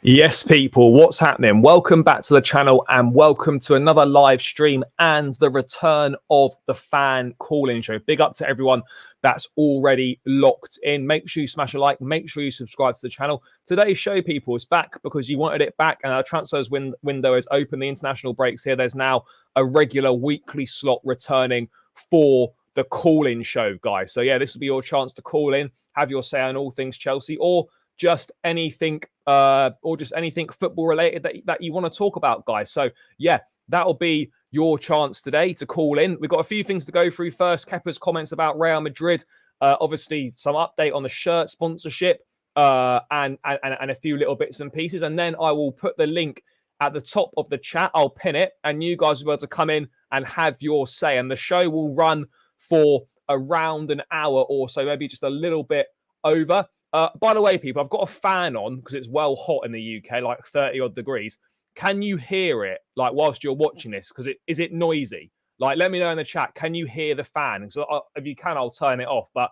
Yes, people, what's happening? Welcome back to the channel and welcome to another live stream and the return of the fan call-in show. Big up to everyone that's already locked in. Make sure you smash a like. Make sure you subscribe to the channel. Today's show, people, is back because you wanted it back and our transfers window is open. The international breaks here. There's now a regular weekly slot returning for the call-in show, guys. So, yeah, this will be your chance to call in, have your say on all things Chelsea or just anything football related that you want to talk about, guys. So yeah, that'll be your chance today to call in. We've got a few things to go through. First, Kepa's comments about Real Madrid, obviously some update on the shirt sponsorship, and a few little bits and pieces, and then I will put the link at the top of the chat. I'll pin it and you guys will be able to come in and have your say, and the show will run for around an hour or so, maybe just a little bit over. By the way, people, I've got a fan on because it's well hot in the UK, like 30 odd degrees. Can you hear it, like, whilst you're watching this? Because is it noisy? Like, let me know in the chat. Can you hear the fan? So if you can, I'll turn it off. But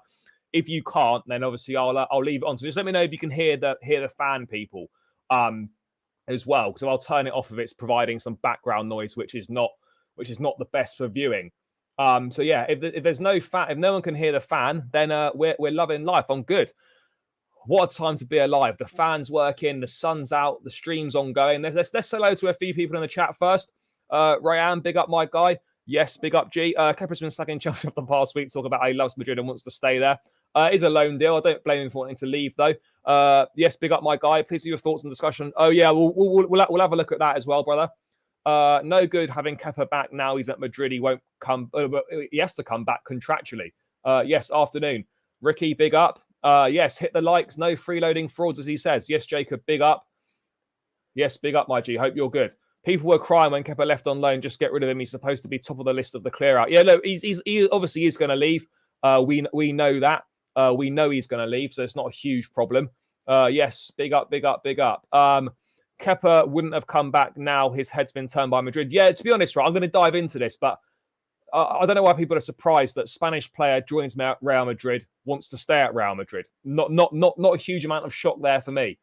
if you can't, then obviously I'll leave it on. So just let me know if you can hear the fan, people, as well. Because I'll turn it off if it's providing some background noise, which is not the best for viewing. So yeah, if there's no fan, if no one can hear the fan, then we're loving life. I'm good. What a time to be alive. The fans working, the sun's out, the stream's ongoing. Let's say hello to a few people in the chat first. Ryan, big up my guy. Yes, big up G. Kepa's been slagging Chelsea for the past week, talking about how he loves Madrid and wants to stay there. It is a loan deal. I don't blame him for wanting to leave, though. Yes, big up my guy. Please leave your thoughts and discussion. Oh, yeah, we'll have a look at that as well, brother. No good having Kepa back now. He's at Madrid. He won't come. He has to come back contractually. Yes, afternoon. Ricky, big up. Yes, hit the likes. No freeloading frauds, as he says. Yes, Jacob, big up. Yes, big up, my G. Hope you're good. People were crying when Kepa left on loan. Just get rid of him. He's supposed to be top of the list of the clear out. Yeah, look, he obviously is going to leave. We know that. We know he's going to leave, so it's not a huge problem. Yes, big up, big up, big up. Kepa wouldn't have come back now. His head's been turned by Madrid. Yeah, to be honest, right, I'm going to dive into this, but I don't know why people are surprised that Spanish player joins Real Madrid, wants to stay at Real Madrid. Not a huge amount of shock there for me.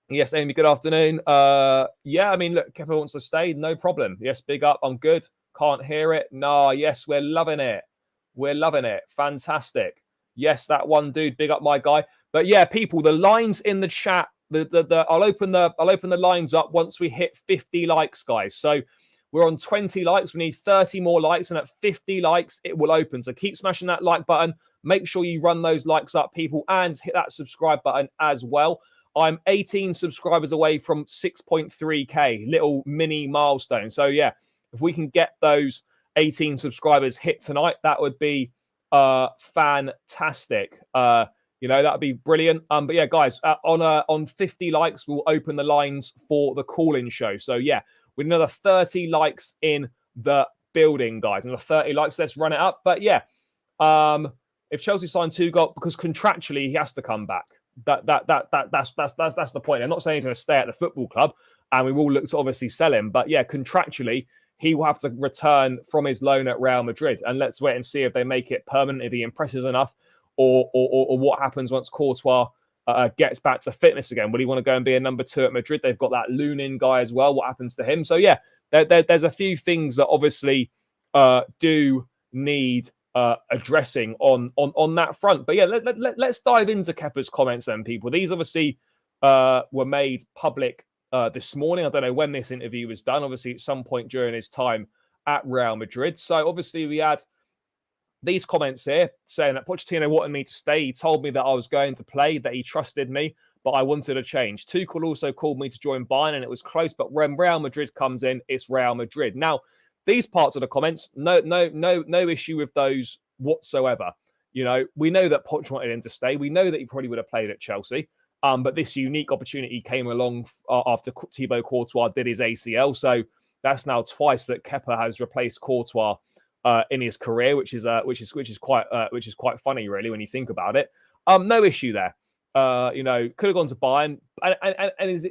Yes, Amy, good afternoon. Yeah, I mean, look, Kepa wants to stay, no problem. Yes, big up, I'm good. Can't hear it. No, yes, we're loving it. We're loving it. Fantastic. Yes, that one dude, big up my guy. But yeah, people, the lines in the chat, I'll open the lines up once we hit 50 likes, guys. So we're on 20 likes. We need 30 more likes. And at 50 likes, it will open. So keep smashing that like button. Make sure you run those likes up, people, and hit that subscribe button as well. I'm 18 subscribers away from 6.3K, little mini milestone. So, yeah, if we can get those 18 subscribers hit tonight, that would be fantastic. That would be brilliant. But, yeah, guys, on 50 likes, we'll open the lines for the call-in show. So, yeah. With another 30 likes in the building, guys. Another 30 likes. Let's run it up. But yeah, if Chelsea signed 2 goals, because contractually he has to come back. That's the point. I'm not saying he's going to stay at the football club, and we will look to obviously sell him. But yeah, contractually he will have to return from his loan at Real Madrid, and let's wait and see if they make it permanent, if he impresses enough, or what happens once Courtois gets back to fitness again. Will he want to go and be a number 2 at Madrid? They've got that Lunin guy as well. What happens to him? So yeah, there's a few things that obviously do need addressing on that front. But yeah, let's dive into Kepa's comments then, people. These obviously were made public this morning. I don't know when this interview was done. Obviously, at some point during his time at Real Madrid. So obviously we had these comments here saying that Pochettino wanted me to stay. He told me that I was going to play, that he trusted me, but I wanted a change. Tuchel also called me to join Bayern, and it was close. But when Real Madrid comes in, it's Real Madrid. Now, these parts of the comments, no issue with those whatsoever. We know that Poch wanted him to stay. We know that he probably would have played at Chelsea. But this unique opportunity came along after Thibaut Courtois did his ACL. So that's now twice that Kepa has replaced Courtois in his career, which is quite funny, really, when you think about it. No issue there. Could have gone to Bayern, and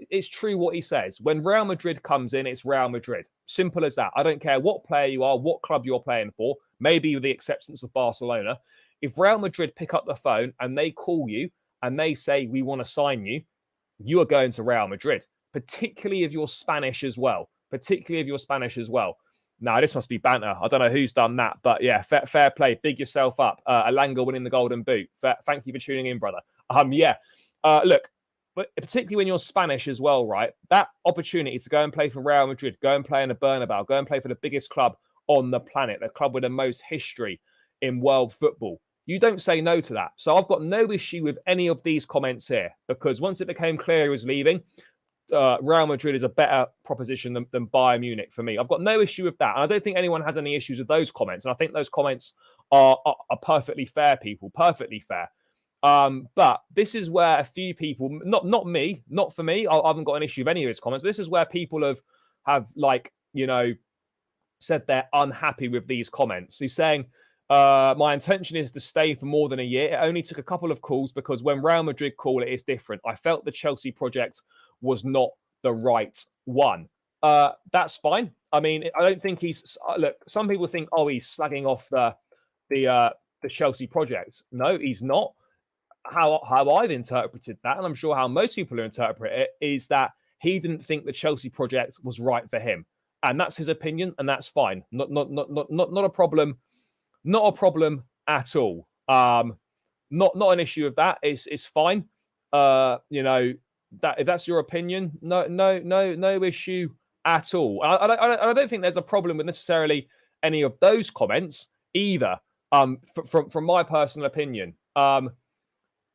it's true what he says. When Real Madrid comes in, it's Real Madrid. Simple as that. I don't care what player you are, what club you're playing for. Maybe with the acceptance of Barcelona. If Real Madrid pick up the phone and they call you and they say we want to sign you, you are going to Real Madrid, particularly if you're Spanish as well. Now, this must be banter. I don't know who's done that, but yeah, fair play. Big yourself up. Alanga winning the Golden Boot. Thank you for tuning in, brother. Look, but particularly when you're Spanish as well, right? That opportunity to go and play for Real Madrid, go and play in the Bernabeu, go and play for the biggest club on the planet, the club with the most history in world football. You don't say no to that. So I've got no issue with any of these comments here, because once it became clear he was leaving, Real Madrid is a better proposition than Bayern Munich for me. I've got no issue with that. And I don't think anyone has any issues with those comments. And I think those comments are perfectly fair, people, perfectly fair. But this is where a few people, not me, not for me, I haven't got an issue with any of his comments, but this is where people have like, you know, said they're unhappy with these comments. He's saying, my intention is to stay for more than a year. It only took a couple of calls because when Real Madrid call it, it's different. I felt the Chelsea project was not the right one. That's fine. I mean, I don't think he's look. Some people think, oh, he's slagging off the Chelsea project. No, he's not. How I've interpreted that, and I'm sure how most people interpret it, is that he didn't think the Chelsea project was right for him, and that's his opinion, and that's fine. Not a problem. Not a problem at all. Not an issue of that. It's fine. You know, that if that's your opinion, no issue at all. I don't think there's a problem with necessarily any of those comments either. From my personal opinion.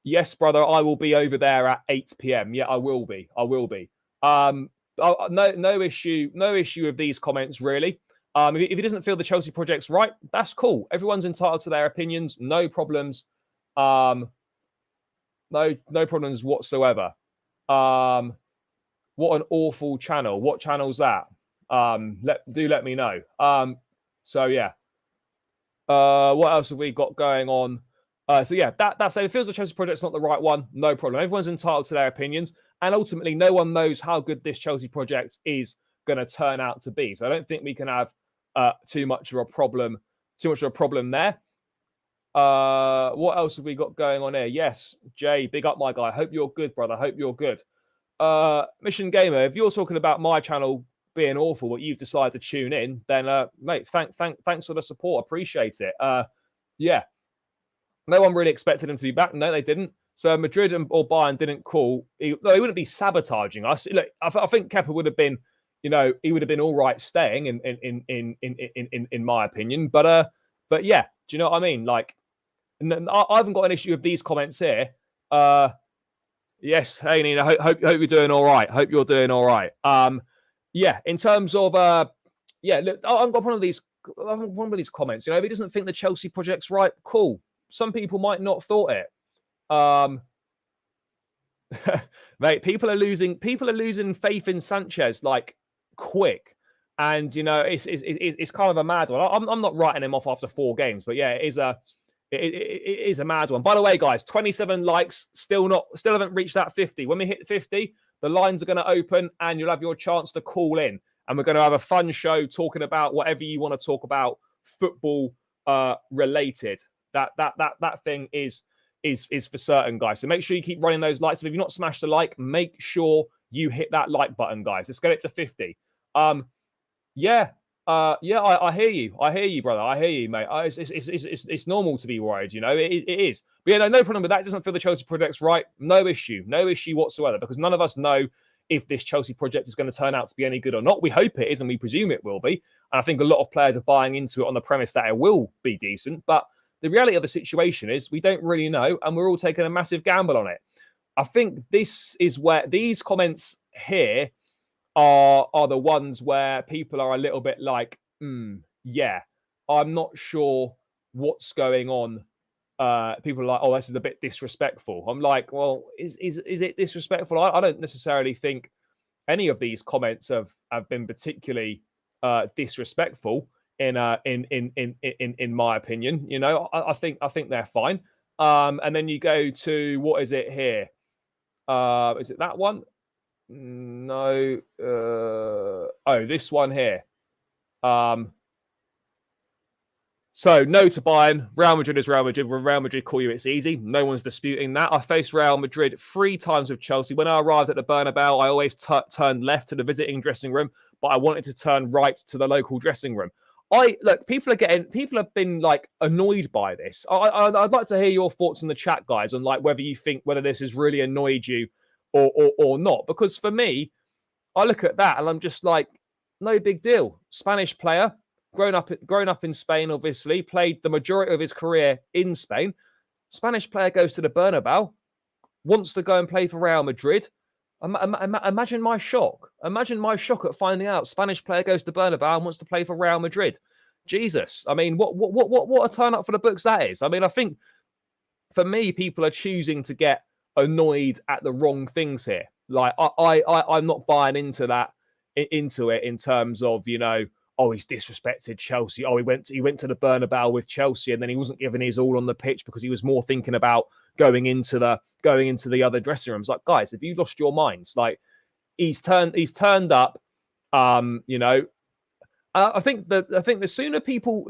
Yes, brother, I will be over there at 8 p.m. Yeah, I will be. No issue with these comments really. If he doesn't feel the Chelsea project's right, that's cool. Everyone's entitled to their opinions. No problems. No problems whatsoever. What an awful channel. What channel's that? Let me know. So yeah. What else have we got going on? So yeah, that's it. If it feels the Chelsea project's not the right one, no problem. Everyone's entitled to their opinions, and ultimately, no one knows how good this Chelsea project is going to turn out to be. So I don't think we can have too much of a problem there. What else have we got going on here? Yes, Jay, big up, my guy. Hope you're good, brother. Hope you're good. Mission Gamer, if you're talking about my channel being awful, but you've decided to tune in, then mate, thanks for the support. Appreciate it. Yeah. No one really expected him to be back. No, they didn't. So Madrid or Bayern didn't call. He wouldn't be sabotaging us. Look, I think Kepa would have been, you know, he would have been all right staying in my opinion. But yeah, do you know what I mean? Like, I haven't got an issue with these comments here. Yes, hey Nina, hope you're doing all right. Hope you're doing all right. Yeah, in terms of yeah, look, I've got one of these comments. You know, if he doesn't think the Chelsea project's right, cool. Some people might not thought it. Mate, people are losing faith in Sanchez like quick, and you know it's kind of a mad one. I'm not writing him off after 4 games, but yeah, it is a mad one. By the way, guys, 27 likes, still haven't reached that 50. When we hit 50, the lines are going to open, and you'll have your chance to call in, and we're going to have a fun show talking about whatever you want to talk about, football related. That thing is for certain, guys. So make sure you keep running those likes. If you've not smashed a like, make sure you hit that like button, guys. Let's get it to 50. Yeah, I hear you. I hear you, brother. I hear you, mate. It's normal to be worried, you know. It is. But yeah, no problem with that. It doesn't feel the Chelsea project's right. No issue whatsoever, because none of us know if this Chelsea project is going to turn out to be any good or not. We hope it is, and we presume it will be. And I think a lot of players are buying into it on the premise that it will be decent, but the reality of the situation is we don't really know, and we're all taking a massive gamble on it. I think this is where these comments here are the ones where people are a little bit like, yeah, I'm not sure what's going on. People are like, oh, this is a bit disrespectful. I'm like, well, is it disrespectful? I don't necessarily think any of these comments have been particularly disrespectful. In my opinion, you know, I think they're fine. And then you go to, what is it here? Is it that one? No. Oh, this one here. So, no to Bayern. Real Madrid is Real Madrid. When Real Madrid call you, it's easy. No one's disputing that. I faced Real Madrid 3 times with Chelsea. When I arrived at the Bernabeu, I always turned left to the visiting dressing room, but I wanted to turn right to the local dressing room. Look, people have been like annoyed by this. I'd like to hear your thoughts in the chat, guys, on like whether you think whether this has really annoyed you or not. Because for me, I look at that and I'm just like, no big deal. Spanish player, grown up in Spain, obviously, played the majority of his career in Spain. Spanish player goes to the Bernabeu, wants to go and play for Real Madrid. Imagine my shock. Imagine my shock at finding out Spanish player goes to Bernabeu and wants to play for Real Madrid. Jesus, I mean, what a turn up for the books that is. I mean, I think for me, people are choosing to get annoyed at the wrong things here. Like I'm not buying into it in terms of, you know, oh, he's disrespected Chelsea. Oh, he went to the Bernabeu with Chelsea, and then he wasn't giving his all on the pitch because he was more thinking about going into the other dressing rooms. Like, guys, have you lost your minds? Like, he's turned up. You know, I think the sooner people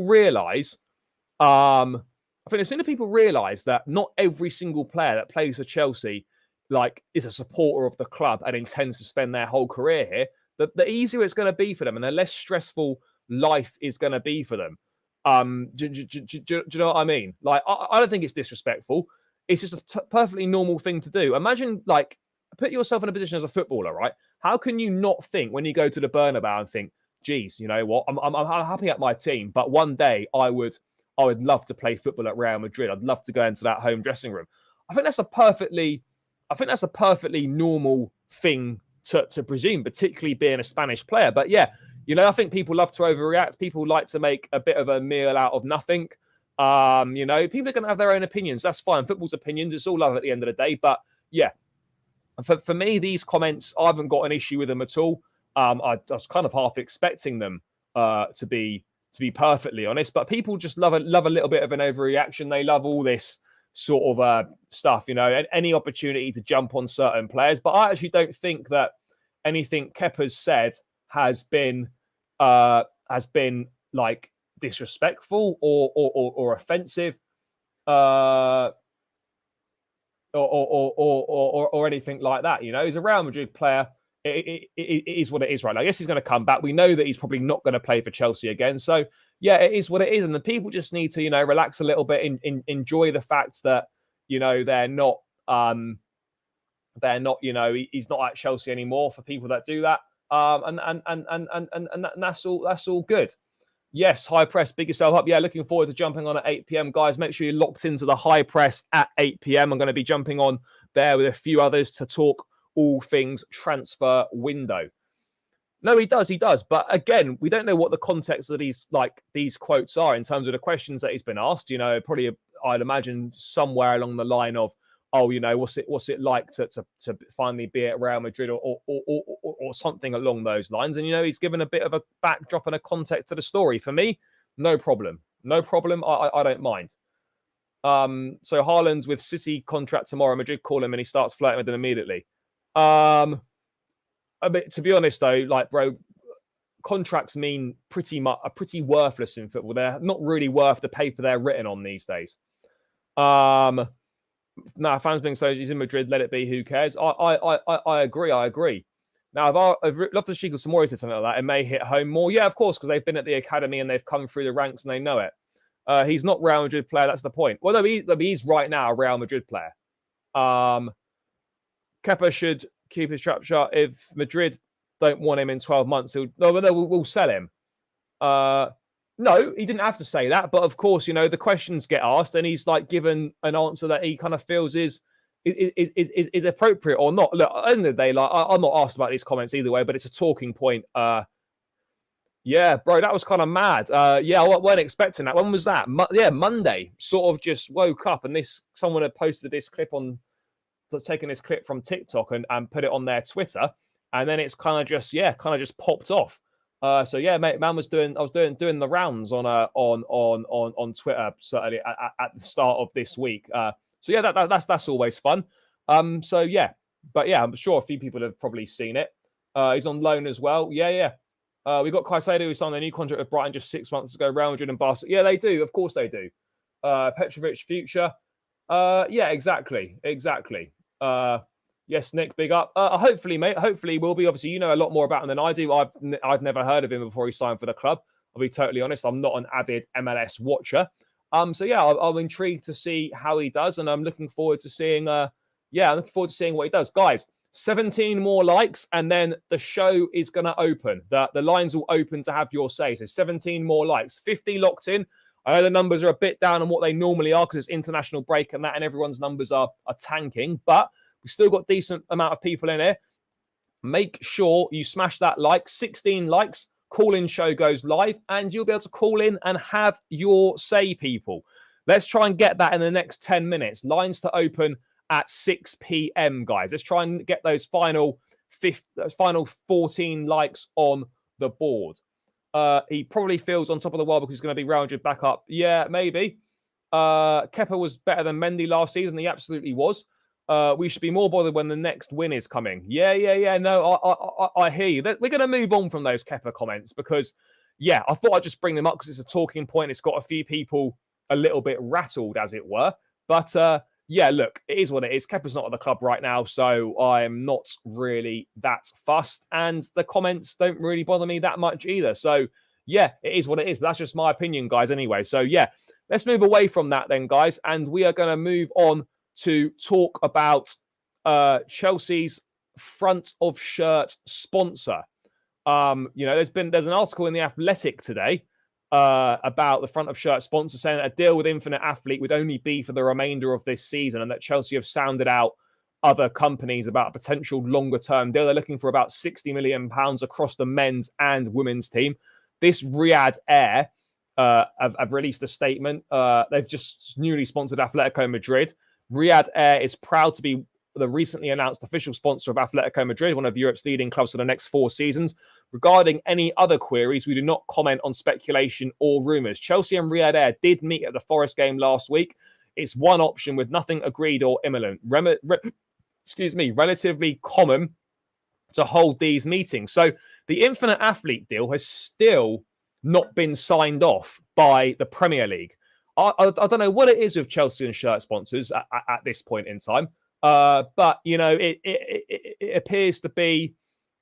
realize, that not every single player that plays for Chelsea like is a supporter of the club and intends to spend their whole career here, the easier it's going to be for them and the less stressful life is going to be for them. Do you know what I mean? Like, I don't think it's disrespectful. It's just a perfectly normal thing to do. Imagine, like, put yourself in a position as a footballer, right? How can you not think when you go to the Bernabeu and think, geez, you know what? I'm happy at my team, but one day I would love to play football at Real Madrid. I'd love to go into that home dressing room. I think that's a perfectly normal thing to presume, particularly being a Spanish player. But yeah, you know, I think people love to overreact. People like to make a bit of a meal out of nothing. You know, people are going to have their own opinions. That's fine. Football's opinions. It's all love at the end of the day. But yeah, for me, these comments, I haven't got an issue with them at all. I was kind of half expecting them to be perfectly honest. But people just love a little bit of an overreaction. They love all this sort of stuff, you know, and any opportunity to jump on certain players. But I actually don't think that anything Kepa's said has been like disrespectful or offensive or anything like that. You know, he's a Real Madrid player. It is what it is, right? I guess he's going to come back. We know that he's probably not going to play for Chelsea again. So yeah, it is what it is. And the people just need to, you know, relax a little bit and enjoy the fact that, you know, they're not, you know, he's not at Chelsea anymore for people that do that. And that's all good. Yes, High Press, big yourself up. Yeah, looking forward to jumping on at 8 p.m. Guys, make sure you're locked into the High Press at 8 p.m. I'm going to be jumping on there with a few others to talk all things transfer window. No, he does. But again, we don't know what the context of these quotes are in terms of the questions that he's been asked. You know, probably I'd imagine somewhere along the line of, oh, you know, what's it like to finally be at Real Madrid or something along those lines. And, you know, he's given a bit of a backdrop and a context to the story. For me, no problem. I don't mind. So Haaland with City contract tomorrow, Madrid call him and he starts flirting with them immediately. I mean, to be honest though, like, bro, contracts mean are pretty worthless in football. They're not really worth the paper they're written on these days. Fans being so he's in Madrid, let it be. Who cares? I agree. Now, I'd love to speak with some more to something like that. It may hit home more. Yeah, of course, because they've been at the academy and they've come through the ranks and they know it. He's not Real Madrid player. That's the point. Well, no, he's right now a Real Madrid player. Kepa should keep his trap shut. If Madrid don't want him in 12 months, we'll sell him. No, he didn't have to say that, but of course, you know, the questions get asked, and he's like given an answer that he kind of feels is appropriate or not. Look, at the end of the day, like, I'm not asked about these comments either way, but it's a talking point. Yeah, bro, that was kind of mad. Yeah, I weren't expecting that. When was that? Monday. Sort of just woke up, and someone had posted this clip taken this clip from TikTok and put it on their Twitter, and then it's kind of just popped off. So yeah, mate, I was doing the rounds on Twitter certainly at the start of this week. So yeah, that's always fun. So yeah, but yeah, I'm sure a few people have probably seen it. He's on loan as well. Yeah. We got Caicedo, who signed a new contract with Brighton just 6 months ago. Real Madrid and Barca. Yeah, they do. Of course they do. Petrovic, future. Yeah, exactly. Yes, Nick, big up. Hopefully, mate. Hopefully, we'll be. Obviously, you know a lot more about him than I do. I've never heard of him before he signed for the club. I'll be totally honest. I'm not an avid MLS watcher. So yeah, I'm intrigued to see how he does, and I'm looking forward to seeing. I'm looking forward to seeing what he does, guys. 17 more likes, and then the show is going to open. The lines will open to have your say. So 17 more likes, 50 locked in. I know the numbers are a bit down on what they normally are because it's international break and that, and everyone's numbers are tanking, but we've still got decent amount of people in here. Make sure you smash that like. 16 likes, call-in show goes live, and you'll be able to call in and have your say, people. Let's try and get that in the next 10 minutes. Lines to open at 6 p.m, guys. Let's try and get those final 14 likes on the board. He probably feels on top of the world because he's going to be rounded back up. Yeah, maybe. Kepa was better than Mendy last season. He absolutely was. We should be more bothered when the next win is coming. Yeah. No, I hear you. We're going to move on from those Kepa comments because, yeah, I thought I'd just bring them up because it's a talking point. It's got a few people a little bit rattled, as it were. But, yeah, look, it is what it is. Kepa's not at the club right now, so I'm not really that fussed. And the comments don't really bother me that much either. So, yeah, it is what it is. But that's just my opinion, guys, anyway. So, yeah, let's move away from that then, guys. And we are going to move on to talk about Chelsea's front of shirt sponsor. There's an article in The Athletic today about the front of shirt sponsor saying that a deal with Infinite Athlete would only be for the remainder of this season, and that Chelsea have sounded out other companies about a potential longer term deal. They're looking for about £60 million across the men's and women's team. This Riyadh Air have released a statement. They've just newly sponsored Atletico Madrid. Riyadh Air is proud to be the recently announced official sponsor of Atletico Madrid, one of Europe's leading clubs for the next 4 seasons. Regarding any other queries, we do not comment on speculation or rumours. Chelsea and Riyadh Air did meet at the Forest game last week. It's one option with nothing agreed or imminent. Relatively common to hold these meetings. So the Infinite Athlete deal has still not been signed off by the Premier League. I don't know what it is with Chelsea and shirt sponsors at this point in time. But, it appears to be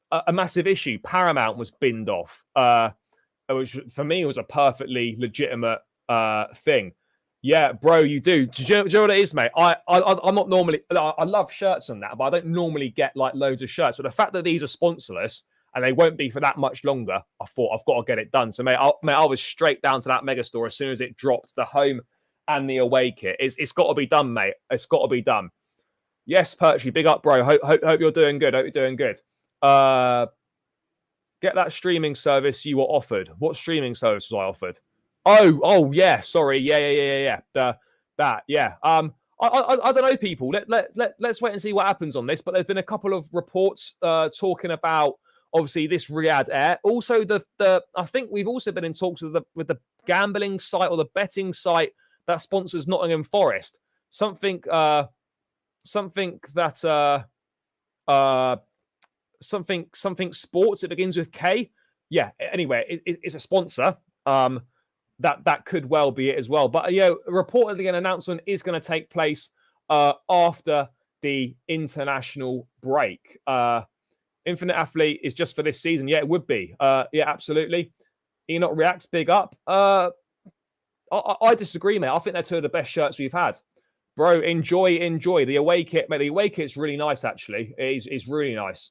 a massive issue. Paramount was binned off, which for me was a perfectly legitimate thing. Yeah, bro, you do. Do you know what it is, mate? I'm not normally... I love shirts and that, but I don't normally get like loads of shirts. But the fact that these are sponsorless and they won't be for that much longer, I thought I've got to get it done. So, mate, I was straight down to that mega store as soon as it dropped the home and the away kit. It's got to be done, mate. It's got to be done. Yes, Perchy, big up, bro. Hope you're doing good. Hope you're doing good. Get that streaming service you were offered. What streaming service was I offered? Oh, yeah. Sorry. Yeah. Yeah. I don't know, people. Let's wait and see what happens on this. But there's been a couple of reports talking about obviously this Riyadh Air. Also, I think we've also been in talks with the gambling site or the betting site that sponsors Nottingham Forest. Something sports. It begins with K. Yeah. Anyway, it's a sponsor. That could well be it as well. But reportedly an announcement is going to take place after the international break. Infinite Athlete is just for this season. Yeah, it would be. Yeah, absolutely. Enoch Reacts, big up. I disagree, mate. I think they're 2 of the best shirts we've had. Bro, enjoy. The away kit, mate. The away kit's really nice, actually. It's really nice.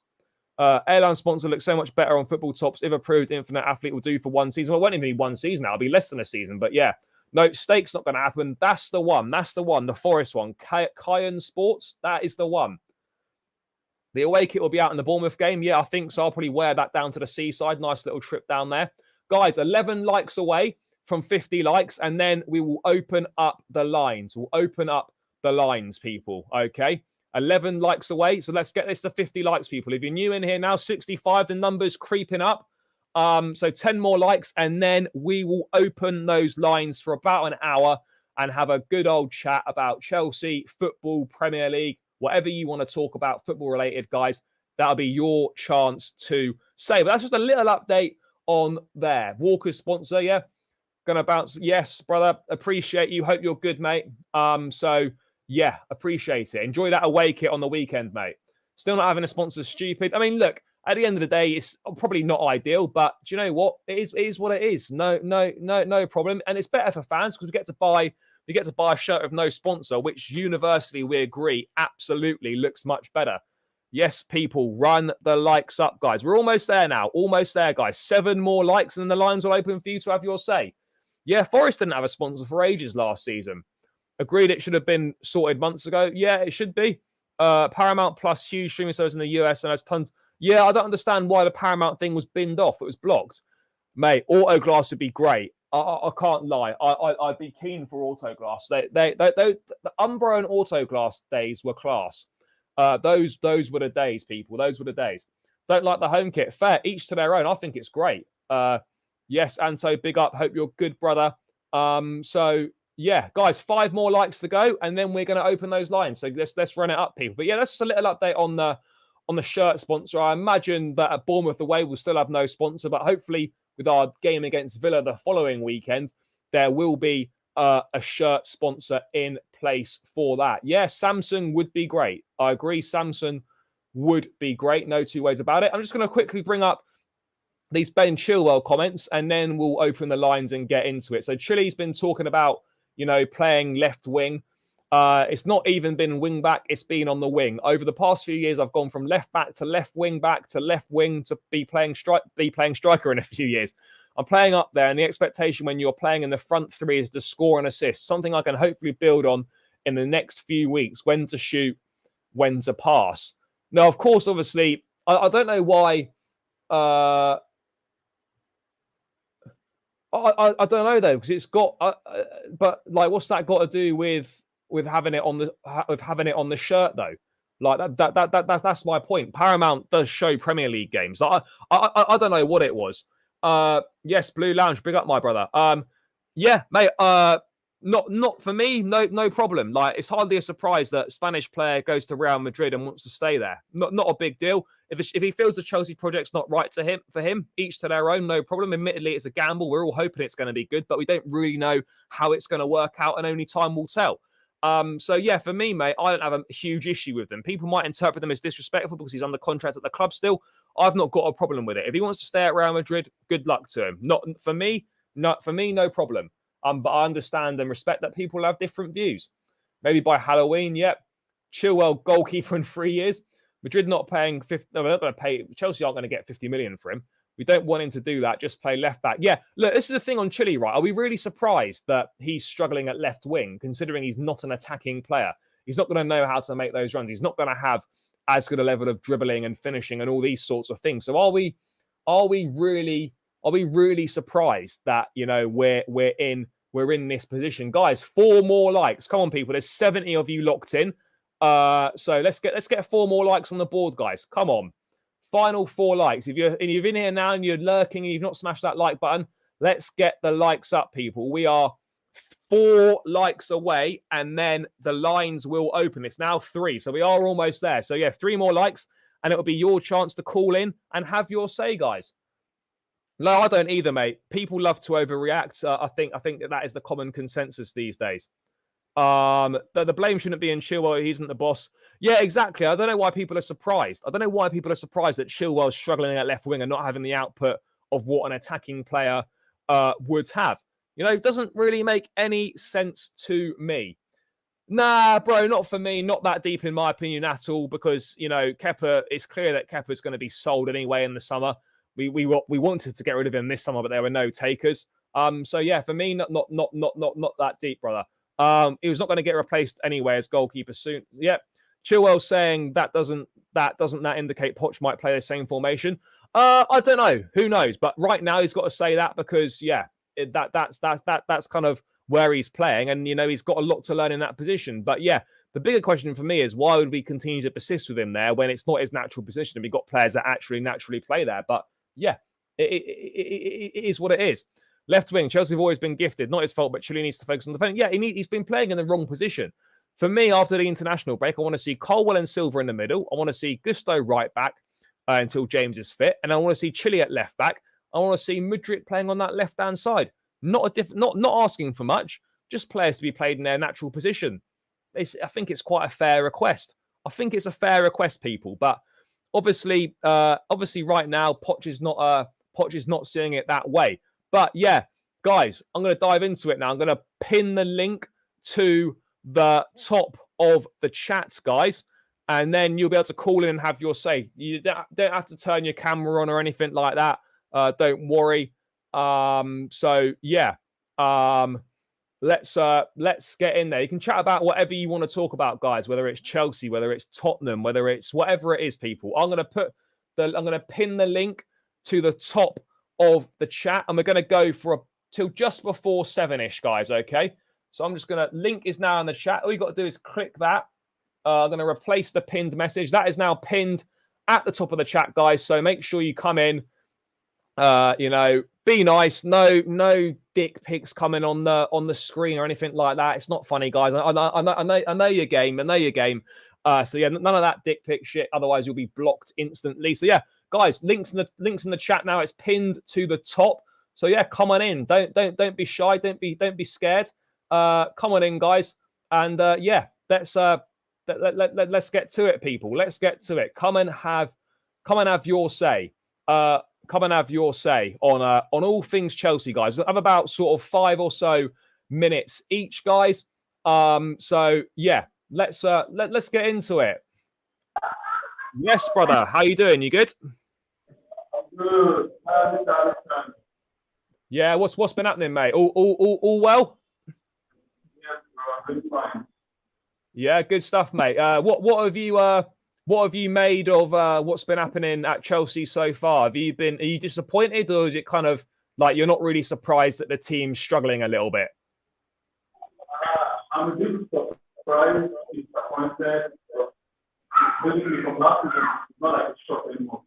Airline sponsor looks so much better on football tops. If approved, Infinite Athlete will do for 1 season. Well, it won't even be 1 season now. It'll be less than a season. But yeah, no, Stake's not going to happen. That's the one. The Forest one. Cayenne Sports, that is the one. The away kit will be out in the Bournemouth game. Yeah, I think so. I'll probably wear that down to the seaside. Nice little trip down there. Guys, 11 likes away from 50 likes. And then we will open up the lines. We'll open up the lines, people. Okay. 11 likes away. So let's get this to 50 likes, people. If you're new in here now, 65, the number's creeping up. So 10 more likes, and then we will open those lines for about an hour and have a good old chat about Chelsea, football, Premier League, whatever you want to talk about football related, guys. That'll be your chance to say. But that's just a little update on there. Walker's sponsor, yeah. Gonna bounce. Yes, brother. Appreciate you. Hope you're good, mate. So yeah, appreciate it. Enjoy that away kit on the weekend, mate. Still not having a sponsor, stupid. I mean, look, at the end of the day, it's probably not ideal, but do you know what? It is what it is. No problem. And it's better for fans because we get to buy a shirt with no sponsor, which universally we agree absolutely looks much better. Yes, people, run the likes up, guys. We're almost there now. Almost there, guys. 7 more likes and then the lines will open for you to have your say. Yeah, Forest didn't have a sponsor for ages last season. Agreed it should have been sorted months ago. Yeah, it should be. Paramount Plus, huge streaming service in the US and has tons. Yeah, I don't understand why the Paramount thing was binned off. It was blocked. Mate, Autoglass would be great. I can't lie. I'd be keen for Autoglass. The Umbro and Autoglass days were class. Those were the days, people. Those were the days. Don't like the home kit. Fair. Each to their own. I think it's great. Yes, Anto, big up. Hope you're good, brother. So yeah, guys, 5 more likes to go, and then we're going to open those lines. So let's run it up, people. But yeah, that's just a little update on the shirt sponsor. I imagine that at Bournemouth away we'll still have no sponsor, but hopefully with our game against Villa the following weekend, there will be a shirt sponsor in place for that. Yeah, Samsung would be great. I agree, Samsung would be great. No two ways about it. I'm just going to quickly bring up these Ben Chilwell comments, and then we'll open the lines and get into it. So Chilly's been talking about, playing left wing. It's not even been wing back. It's been on the wing. Over the past few years, I've gone from left back to left wing back to left wing to be playing striker in a few years. I'm playing up there, and the expectation when you're playing in the front three is to score and assist, something I can hopefully build on in the next few weeks, when to shoot, when to pass. Now, of course, obviously, I don't know why... I don't know though, because it's got, but like, what's that got to do with having it on the shirt though? Like that's my point. Paramount does show Premier League games. I don't know what it was. Yes, Blue Lounge, big up my brother. Yeah, mate. Not for me. No problem. Like, it's hardly a surprise that Spanish player goes to Real Madrid and wants to stay there. Not a big deal. If he feels the Chelsea project's not right for him, each to their own, no problem. Admittedly, it's a gamble. We're all hoping it's going to be good, but we don't really know how it's going to work out, and only time will tell. So yeah, for me, mate, I don't have a huge issue with them. People might interpret them as disrespectful because he's under contract at the club still. I've not got a problem with it. If he wants to stay at Real Madrid, good luck to him. Not for me, no problem. But I understand and respect that people have different views. Maybe by Halloween, yep. Chilwell, goalkeeper in 3 years. Madrid not paying 50. No, they're not going to pay. Chelsea aren't going to get 50 million for him. We don't want him to do that. Just play left back. Yeah, look, this is the thing on Chile, right? Are we really surprised that he's struggling at left wing, considering he's not an attacking player? He's not going to know how to make those runs. He's not going to have as good a level of dribbling and finishing and all these sorts of things. So are we really surprised that, we're in this position? Guys, 4 more likes. Come on, people. There's 70 of you locked in. So let's get 4 more likes on the board, guys. Come on. Final 4 likes. If you're in here now and you're lurking and you've not smashed that like button, let's get the likes up, people. We are 4 likes away, and then the lines will open. It's now 3, so we are almost there. So yeah, 3 more likes, and it'll be your chance to call in and have your say, guys. No, I don't either, mate. People love to overreact. I think that is the common consensus these days. The blame shouldn't be in Chilwell. He isn't the boss. Yeah, exactly. I don't know why people are surprised. I don't know why people are surprised that Chilwell's struggling at left wing and not having the output of what an attacking player would have. It doesn't really make any sense to me. Nah, bro, not for me. Not that deep in my opinion at all, because, Kepa, it's clear that Kepa is going to be sold anyway in the summer. We wanted to get rid of him this summer, but there were no takers. So yeah, for me, not that deep, brother. He was not going to get replaced anyway as goalkeeper soon. Yep. Chilwell saying that doesn't indicate Poch might play the same formation? I don't know. Who knows? But right now he's got to say that because that's kind of where he's playing, and he's got a lot to learn in that position. But yeah, the bigger question for me is why would we continue to persist with him there when it's not his natural position and we've got players that actually naturally play there? But yeah, it is what it is. Left wing, Chelsea have always been gifted. Not his fault, but Chile needs to focus on defending. Yeah, he's been playing in the wrong position. For me, after the international break, I want to see Colwell and Silva in the middle. I want to see Gusto right back until James is fit. And I want to see Chile at left back. I want to see Madrid playing on that left-hand side. Not asking for much, just players to be played in their natural position. I think it's quite a fair request. I think it's a fair request, people. But obviously right now, Poch is not seeing it that way. But yeah, guys, I'm going to dive into it now. I'm going to pin the link to the top of the chat, guys, and then you'll be able to call in and have your say. You don't have to turn your camera on or anything like that. Don't worry. So yeah, let's get in there. You can chat about whatever you want to talk about, guys, whether it's Chelsea, whether it's Tottenham, whether it's whatever it is, people. I'm going to pin the link to the top of the chat, and we're going to go for till just before 7-ish, guys. Okay. So I'm just going to, link is now in the chat. All you got to do is click that. I'm going to replace the pinned message. That is now pinned at the top of the chat, guys. So make sure you come in, be nice. No dick pics coming on the screen or anything like that. It's not funny, guys. I know your game. So yeah, none of that dick pic shit. Otherwise you'll be blocked instantly. So yeah, guys, links in the chat now. It's pinned to the top. So yeah, come on in. Don't be shy. Don't be scared. Come on in, guys, and yeah, let's get to it, people. Let's get to it. Come and have your say. Come and have your say on all things Chelsea, guys. I have about sort of 5 or so minutes each, guys. So yeah, let's get into it. Yes, brother. How you doing? You good? Good. Yeah. What's been happening, mate? All well? Yeah, good stuff, mate. What have you made of what's been happening at Chelsea so far? Are you disappointed, or is it kind of like you're not really surprised that the team's struggling a little bit? I'm a bit surprised, disappointed. Basically, from last season, it's not like a shock anymore.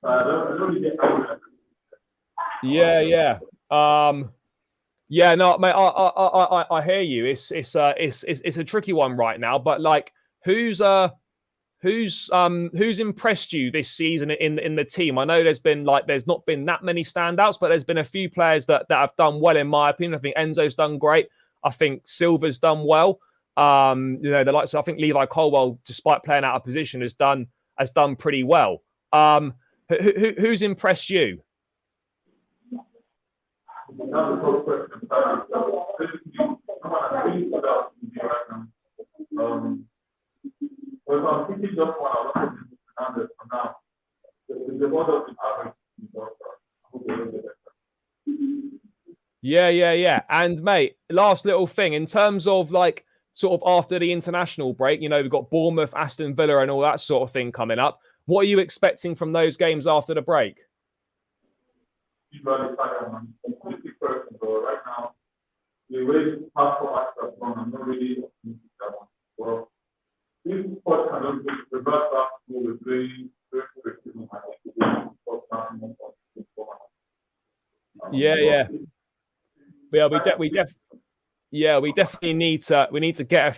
I don't really get angry. Yeah. Yeah, no, mate, I hear you. It's a tricky one right now, but like, who's impressed you this season in the team? I know there's not been that many standouts, but there's been a few players that have done well, in my opinion. I think Enzo's done great. I think Silva's done well. The likes of, I think Levi Colwill, despite playing out of position, has done pretty well. Who's impressed you? Another good question. Basically, someone has really stood out to me right now. Well, I'm thinking just one. I want to be Fernandez for now. The order of the average. I hope they don't get better. Yeah. And mate, last little thing in terms of like sort of after the international break, we've got Bournemouth, Aston Villa, and all that sort of thing coming up. What are you expecting from those games after the break? I'm completely personal, but right now, the way past 4 matches have gone, I'm not really optimistic that one. Well, if Poch cannot revert back to the playing very aggressive, I think we definitely need to get a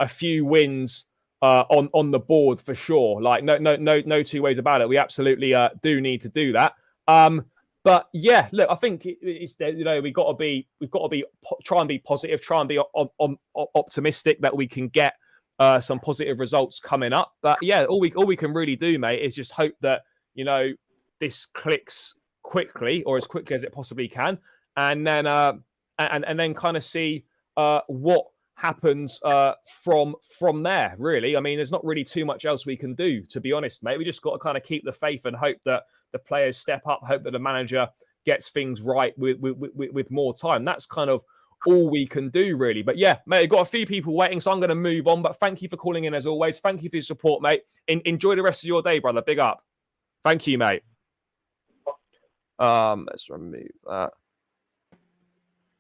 few wins on the board for sure. Like no two ways about it. We absolutely do need to do that. But yeah, look, I think it's we've got to try and be positive, try and be optimistic that we can get some positive results coming up. But yeah, all we can really do, mate, is just hope that this clicks quickly, or as quickly as it possibly can, and then kind of see what happens from there. Really, I mean, there's not really too much else we can do, to be honest, mate. We just got to kind of keep the faith and hope that the players step up, hope that the manager gets things right with more time. That's kind of all we can do, really. But yeah, mate, I've got a few people waiting, so I'm going to move on. But thank you for calling in as always. Thank you for your support, mate. Enjoy the rest of your day, brother. Big up. Thank you, mate. Let's remove that.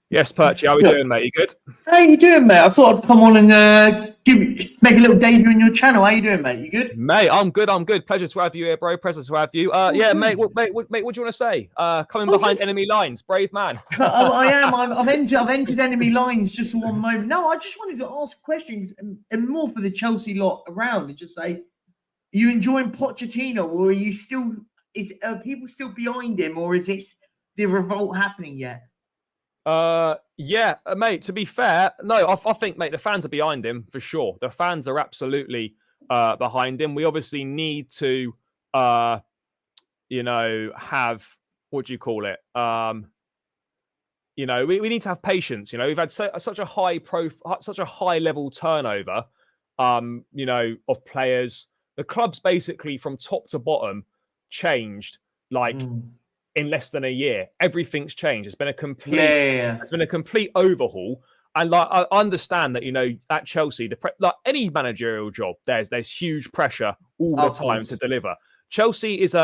Yes, Perchy, how are we doing, mate? You good? How you doing, mate? I thought I'd come on and make a little debut on your channel. How you doing, mate? You good? Mate, I'm good. Pleasure to have you here, bro. Pleasure to have you. Yeah, mate. What do you want to say? Coming behind enemy lines, brave man. I am. I've entered enemy lines just for one moment. No, I just wanted to ask questions and more for the Chelsea lot around and just say, are you enjoying Pochettino, or are you still are people still behind him, or is it the revolt happening yet? Yeah, mate, to be fair, no, I think, mate, the fans are behind him for sure. The fans are absolutely behind him. We obviously need to have, what do you call it? We need to have patience. We've had such a high level turnover, of players. The club's basically from top to bottom changed like in less than a year. Everything's changed. It's been a complete, it's been a complete overhaul. And like, I understand that, at Chelsea, like any managerial job, there's huge pressure all the time to deliver. Chelsea is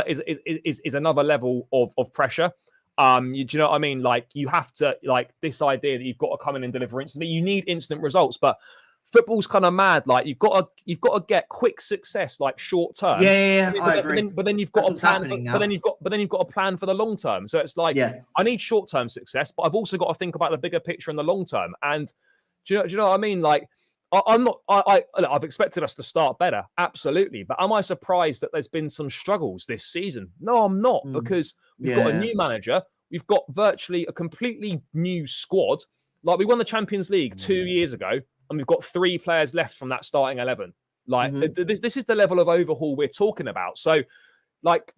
another level of pressure. Do you know what I mean? Like, you have to, like, this idea that you've got to come in and deliver instantly. You need instant results, but football's kind of mad. Like, you've got to get quick success, like short term. I agree. But then you've got a plan. But then you've got a plan for the long term. So it's like, I need short term success, but I've also got to think about the bigger picture in the long term. And do you know what I mean? Like, I've expected us to start better, absolutely. But am I surprised that there's been some struggles this season? No, I'm not, because we've got a new manager. We've got virtually a completely new squad. Like, we won the Champions League 2 years ago, and we've got 3 players left from that starting 11. Like, this is the level of overhaul we're talking about. So, like,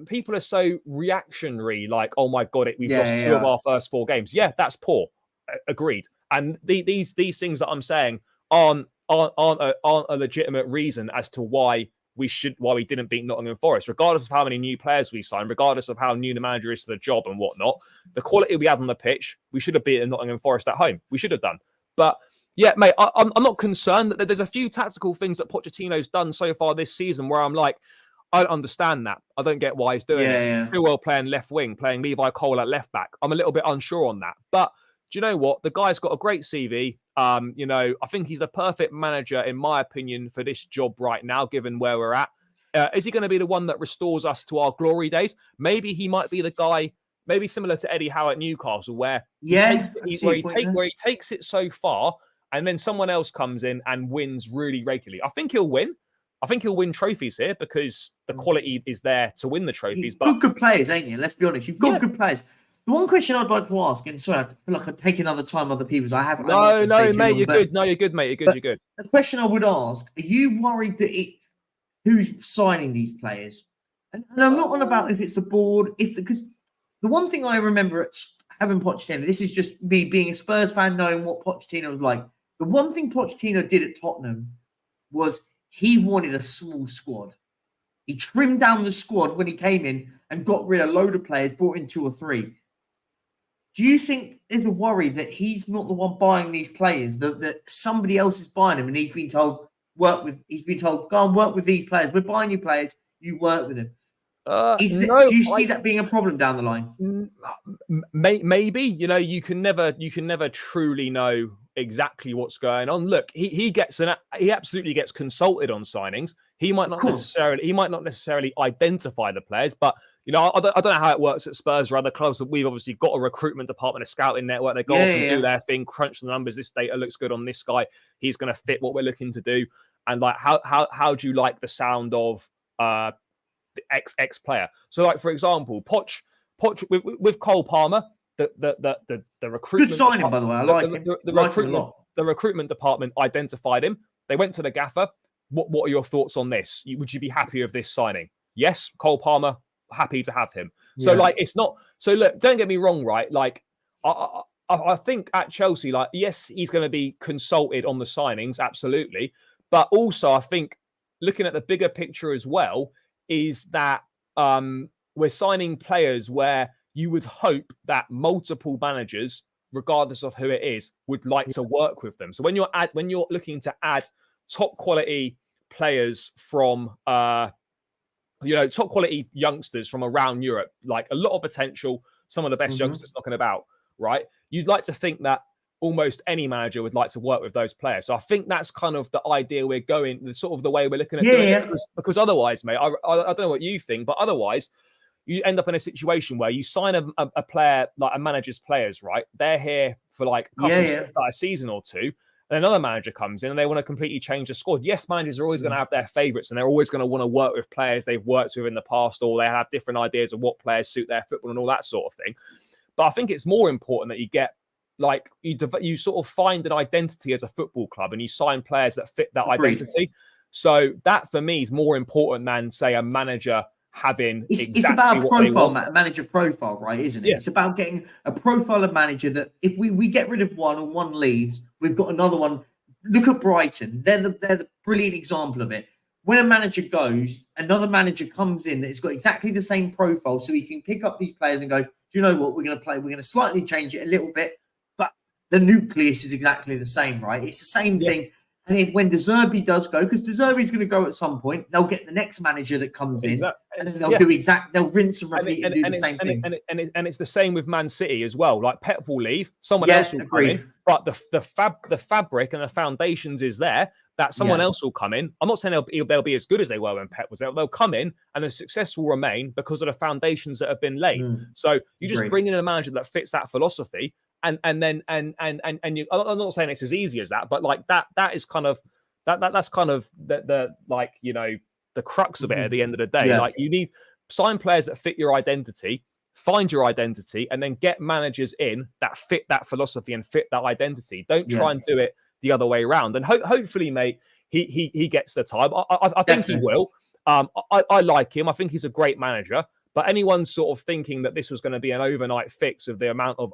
people are so reactionary. Like, oh my god, we've lost 2 of our first 4 games. Yeah, that's poor. Agreed. And these things that I'm saying aren't a legitimate reason as to why we didn't beat Nottingham Forest, regardless of how many new players we signed, regardless of how new the manager is to the job and whatnot. The quality we had on the pitch, we should have beaten Nottingham Forest at home. We should have done. But yeah, mate, I'm not concerned that there's a few tactical things that Pochettino's done so far this season where I'm like, I don't understand that. I don't get why he's doing it. Chilwell playing left wing, playing Levi Cole at left back. I'm a little bit unsure on that. But do you know what? The guy's got a great CV. I think he's the perfect manager, in my opinion, for this job right now, given where we're at. Is he going to be the one that restores us to our glory days? Maybe he might be the guy, maybe similar to Eddie Howe at Newcastle, where he takes it so far, and then someone else comes in and wins really regularly. I think he'll win. I think he'll win trophies here because the quality is there to win the trophies. But good players, ain't you? Let's be honest. You've got good players. The one question I'd like to ask, and sorry, I feel like I'm taking another time other people's. No, mate, you're good. No, you're good, mate. You're good. The question I would ask: are you worried that who's signing these players? And I'm not on about if it's the board, because the one thing I remember at having Pochettino, this is just me being a Spurs fan, knowing what Pochettino was like. The one thing Pochettino did at Tottenham was he wanted a small squad. He trimmed down the squad when he came in and got rid of a load of players, brought in 2 or 3. Do you think there's a worry that he's not the one buying these players, that somebody else is buying them, and he's been told, go and work with these players. We're buying you players, you work with them. Do you see that being a problem down the line? Maybe, you can never truly know exactly what's going on. Look, he absolutely gets consulted on signings. He might not necessarily identify the players, but I don't know how it works at Spurs or other clubs. We've obviously got a recruitment department, a scouting network. They go off and do their thing, crunch the numbers. This data looks good on this guy. He's going to fit what we're looking to do. And like, how do you like the sound of the X player? So, like, for example, Poch with Cole Palmer, the recruitment good signing, by the way. I like him. The recruitment department identified him. They went to the gaffer. What are your thoughts on this? Would you be happy with this signing? Yes, Cole Palmer, happy to have him. So like, it's not. So look, don't get me wrong, right? Like, I think at Chelsea, like, yes, he's going to be consulted on the signings, absolutely. But also, I think looking at the bigger picture as well, is that we're signing players where you would hope that multiple managers, regardless of who it is, would like to work with them. So when you're looking to add top quality players from top quality youngsters from around Europe, like a lot of potential, some of the best youngsters knocking about, right? You'd like to think that almost any manager would like to work with those players. So I think that's kind of the idea we're going, the sort of the way we're looking at doing it. Because otherwise, mate, I don't know what you think, but otherwise, you end up in a situation where you sign a player, like a manager's players, right? They're here for like a season or 2, and another manager comes in and they want to completely change the squad. Yes, managers are always going to have their favourites and they're always going to want to work with players they've worked with in the past, or they have different ideas of what players suit their football and all that sort of thing. But I think it's more important that you get, like, you sort of find an identity as a football club and you sign players that fit that identity. So that for me is more important than, say, a manager having it's about a profile, manager profile, right? Isn't it? Yeah. It's about getting a profile of manager that if we get rid of one and one leaves, we've got another one. Look at Brighton; they're the brilliant example of it. When a manager goes, another manager comes in that has got exactly the same profile, so he can pick up these players and go, do you know what, we're going to play? We're going to slightly change it a little bit, but the nucleus is exactly the same, right? It's the same thing. And then when De Zerbi does go, because De Zerbi's going to go at some point, they'll get the next manager that comes in, and then they'll rinse and repeat and do the same thing. And it's the same with Man City as well. Like, Pep will leave, someone else will come in, but the fabric and the foundations is there. That someone else will come in. I'm not saying they'll be as good as they were when Pep was there. They'll come in and the success will remain because of the foundations that have been laid. So you just bring in a manager that fits that philosophy. And you, I'm not saying it's as easy as that, but like that is kind of that's kind of the like, you know, the crux of it at the end of the day. Like, you need sign players that fit your identity, find your identity, and then get managers in that fit that philosophy and fit that identity. Don't try and do it the other way around. And hopefully, mate, he gets the time. I think he will. I like him. I think he's a great manager. But anyone sort of thinking that this was going to be an overnight fix of the amount of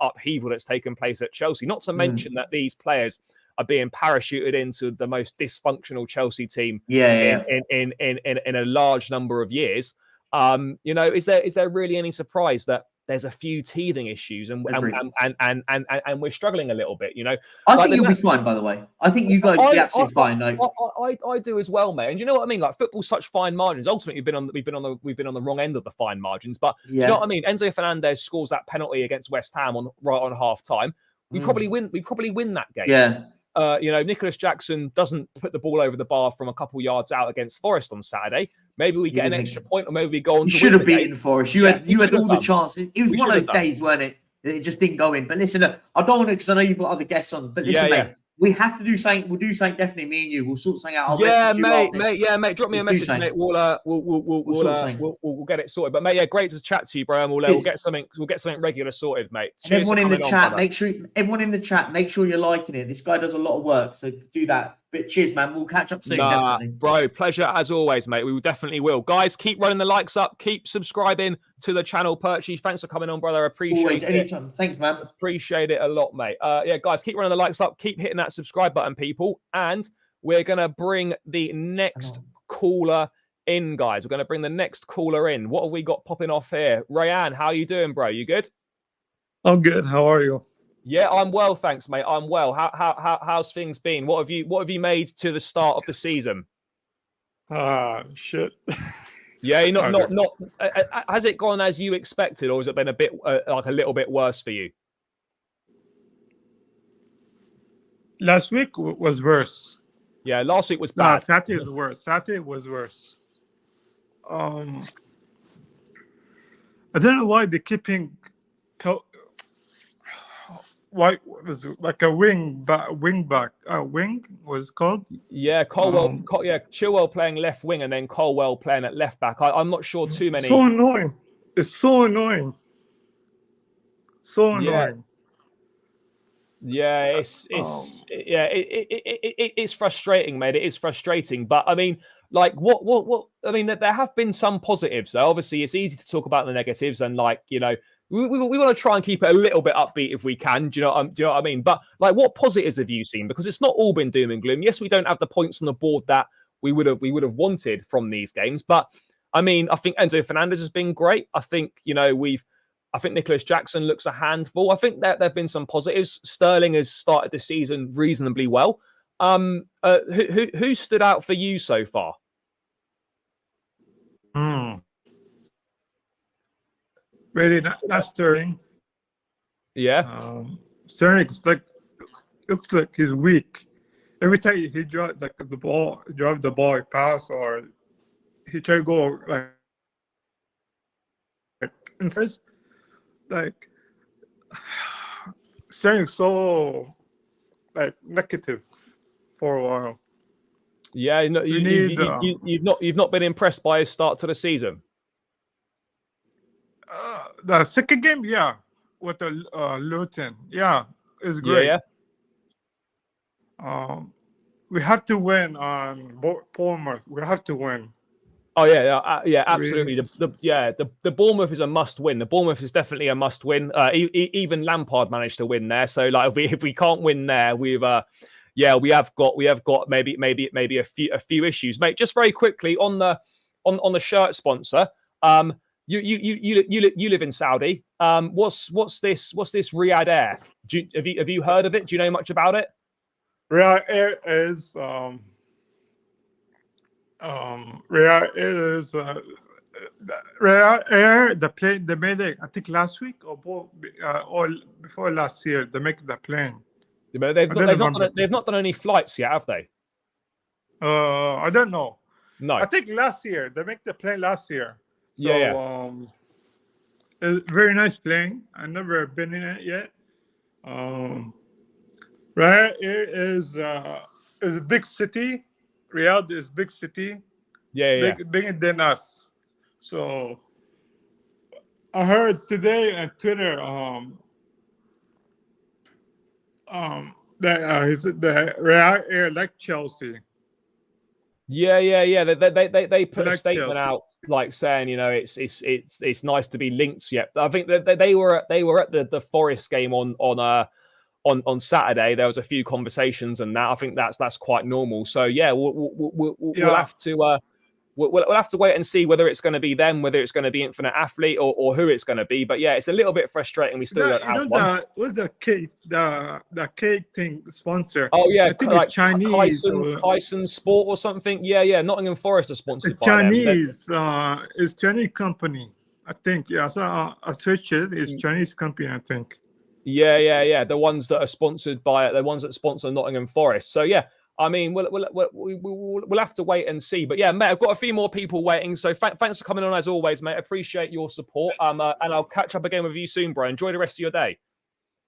upheaval that's taken place at Chelsea, not to mention that these players are being parachuted into the most dysfunctional Chelsea team in a large number of years. You know, is there really any surprise that there's a few teething issues and we're struggling a little bit, you know? I think you'll be fine, by the way. I think you guys will be absolutely fine. I do as well, mate. And you know what I mean? Like, football's such fine margins. Ultimately, we've been on the wrong end of the fine margins. But do you know what I mean? Enzo Fernandez scores that penalty against West Ham right on half time. We probably win that game. Yeah. You know, Nicholas Jackson doesn't put the ball over the bar from a couple yards out against Forest on Saturday. Maybe we get an extra point, or maybe we go on. You should have beaten Forest. You had all the chances. It was one of those days, weren't it? It just didn't go in. But listen, I don't want to, because I know you've got other guests on. But listen, mate, we have to do something. We'll do something, definitely. Me and you. We'll sort something out. I'll message you mate. Drop me a message, mate. We'll get it sorted. But mate, great to chat to you, bro. And we'll get something regular sorted, mate. Everyone in the chat, make sure you're liking it. This guy does a lot of work, so do that. But cheers, man. We'll catch up soon. Definitely. Bro, pleasure as always, mate. We will definitely will. Guys, keep running the likes up. Keep subscribing to the channel. Perchy, thanks for coming on, brother. I appreciate it. Anytime. Thanks, man. Appreciate it a lot, mate. Guys, keep running the likes up. Keep hitting that subscribe button, people. And we're going to bring the next caller in, guys. We're going to bring the next caller in. What have we got popping off here? Rayan, how you doing, bro? You good? I'm good. How are you? Yeah, I'm well, thanks, mate. I'm well. How's things been? What have you made to the start of the season? Shit. Yeah, not. Has it gone as you expected, or has it been a bit like a little bit worse for you? Last week was worse. Yeah, last week was bad. Saturday was worse. Saturday was worse. I don't know why they're keeping. Why was it like a wing back? Wing was called? Yeah, Colwell. Chilwell playing left wing and then Colwell playing at left back. I'm not sure too many. So annoying. It's so annoying. So annoying. Yeah, it's frustrating, mate. It is frustrating, but I mean, like, what? I mean, there have been some positives. So obviously, it's easy to talk about the negatives, and like, you know, we want to try and keep it a little bit upbeat if we can. Do you know what I mean? But like, what positives have you seen? Because it's not all been doom and gloom. Yes, we don't have the points on the board that we would have wanted from these games, but I mean, I think Enzo Fernandez has been great. I think, you know, I think Nicholas Jackson looks a handful. I think that there have been some positives. Sterling has started the season reasonably well. Who stood out for you so far? Really, not Sterling. Yeah. Sterling looks like he's weak. Every time he drives the ball, pass, or he try to go like inside. Like Sterling's so like negative for a while. Yeah, no, We need you've not been impressed by his start to the season. the second game, yeah, with the Luton, yeah, it's Yeah, great. yeah. We have to win on Bournemouth. We have to win. Oh yeah, yeah, We- absolutely. The Bournemouth is a must win. The Bournemouth is definitely a must win. Even Lampard managed to win there. So like, if we can't win there, we have got maybe a few issues, mate. Just very quickly on the shirt sponsor. You live in Saudi. What's this Riyadh Air? Have you heard of it? Do you know much about it? Real Air is Real is Real Air. The plane they made it, I think last week or before last year. They make the plane. But they've not done any flights yet, have they? I don't know. No. I think last year they make the plane last year. So Yeah. it's a very nice plane. I've never been in it yet. Right, it is a big city. Riyadh is big city, Yeah. bigger than us. So I heard today on Twitter that the Real Air like Chelsea. Yeah. They put a Like statement Chelsea. out like saying, it's nice to be linked. Yet I think that they were at the Forest game on Saturday. There was a few conversations and that. I think that's quite normal. So yeah, we'll have to we'll have to wait and see whether it's going to be them, whether it's going to be Infinite Athlete or who it's going to be. But yeah, it's a little bit frustrating. We still don't have one. What's the cake? The cake thing sponsor? Oh yeah, I think like it's Chinese. Tyson Sport or something. Yeah. Nottingham Forest are sponsored It's by them. Chinese. It's Chinese company. I think. Yeah. So I searched it. It's Chinese company. I think. Yeah. The ones that are sponsored by the ones that sponsor Nottingham Forest. So yeah, I mean, we'll have to wait and see. But yeah, mate, I've got a few more people waiting. So thanks for coming on as always, mate. Appreciate your support. And I'll catch up again with you soon, bro. Enjoy the rest of your day.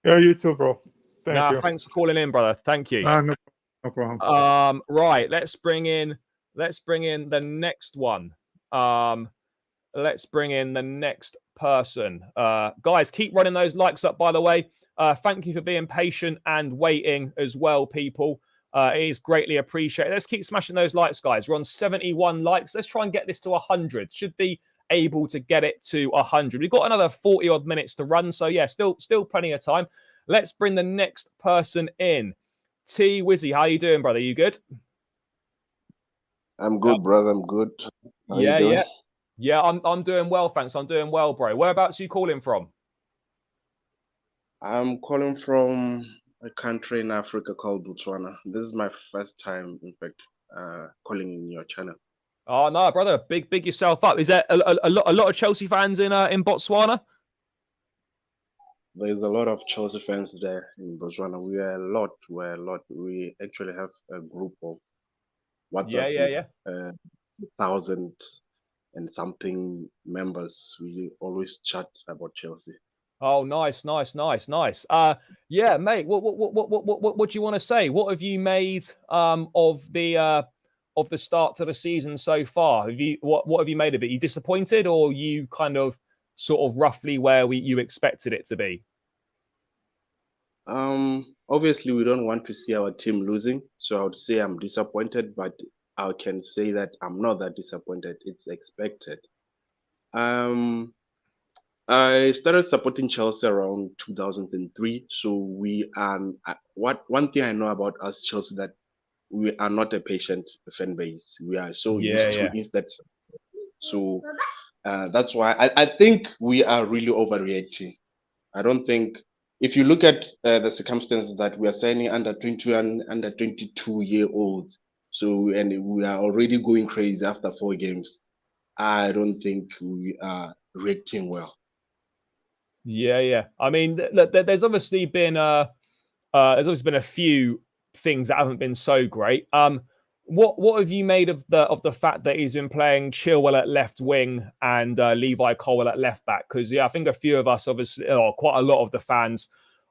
Yeah, you too, bro. Thank you. Thanks for calling in, brother. Thank you. No problem. Right. Let's bring in the next one. Let's bring in the next person. Guys, keep running those likes up, by the way. Thank you for being patient and waiting as well, people. It is greatly appreciated. Let's keep smashing those likes, guys. We're on 71 likes. Let's try and get this to 100. Should be able to get it to 100. We've got another 40 odd minutes to run. So yeah, still plenty of time. Let's bring the next person in. T Wizzy, how you doing, brother? You good? I'm good, brother. I'm good. How you doing? Yeah, I'm doing well, thanks. I'm doing well, bro. Whereabouts are you calling from? I'm calling from a country in Africa called Botswana. This is my first time, in fact, calling in your channel. Oh no, brother, big yourself up. Is there a lot of Chelsea fans in Botswana? There's a lot of Chelsea fans there in Botswana. We're a lot. We actually have a group of WhatsApp with 1,000 and something members. We always chat about Chelsea. Oh, nice. Yeah, mate. What do you want to say? What have you made of the start to the season so far? What have you made of it? You disappointed, or you kind of sort of roughly where you expected it to be? Obviously, we don't want to see our team losing, so I would say I'm disappointed, but I can say that I'm not that disappointed. It's expected. I started supporting Chelsea around 2003. So we are one thing I know about us Chelsea, that we are not a patient fan base. We are so used to instant success. So that's why I think we are really overreacting. I don't think, if you look at the circumstances that we are signing under 21, under 22-year-olds, and we are already going crazy after 4 games, I don't think we are reacting well. Yeah. I mean, there's obviously been a few things that haven't been so great. What have you made of the fact that he's been playing Chilwell at left wing and Levi Colwill at left back? Because I think a few of us, obviously, or quite a lot of the fans,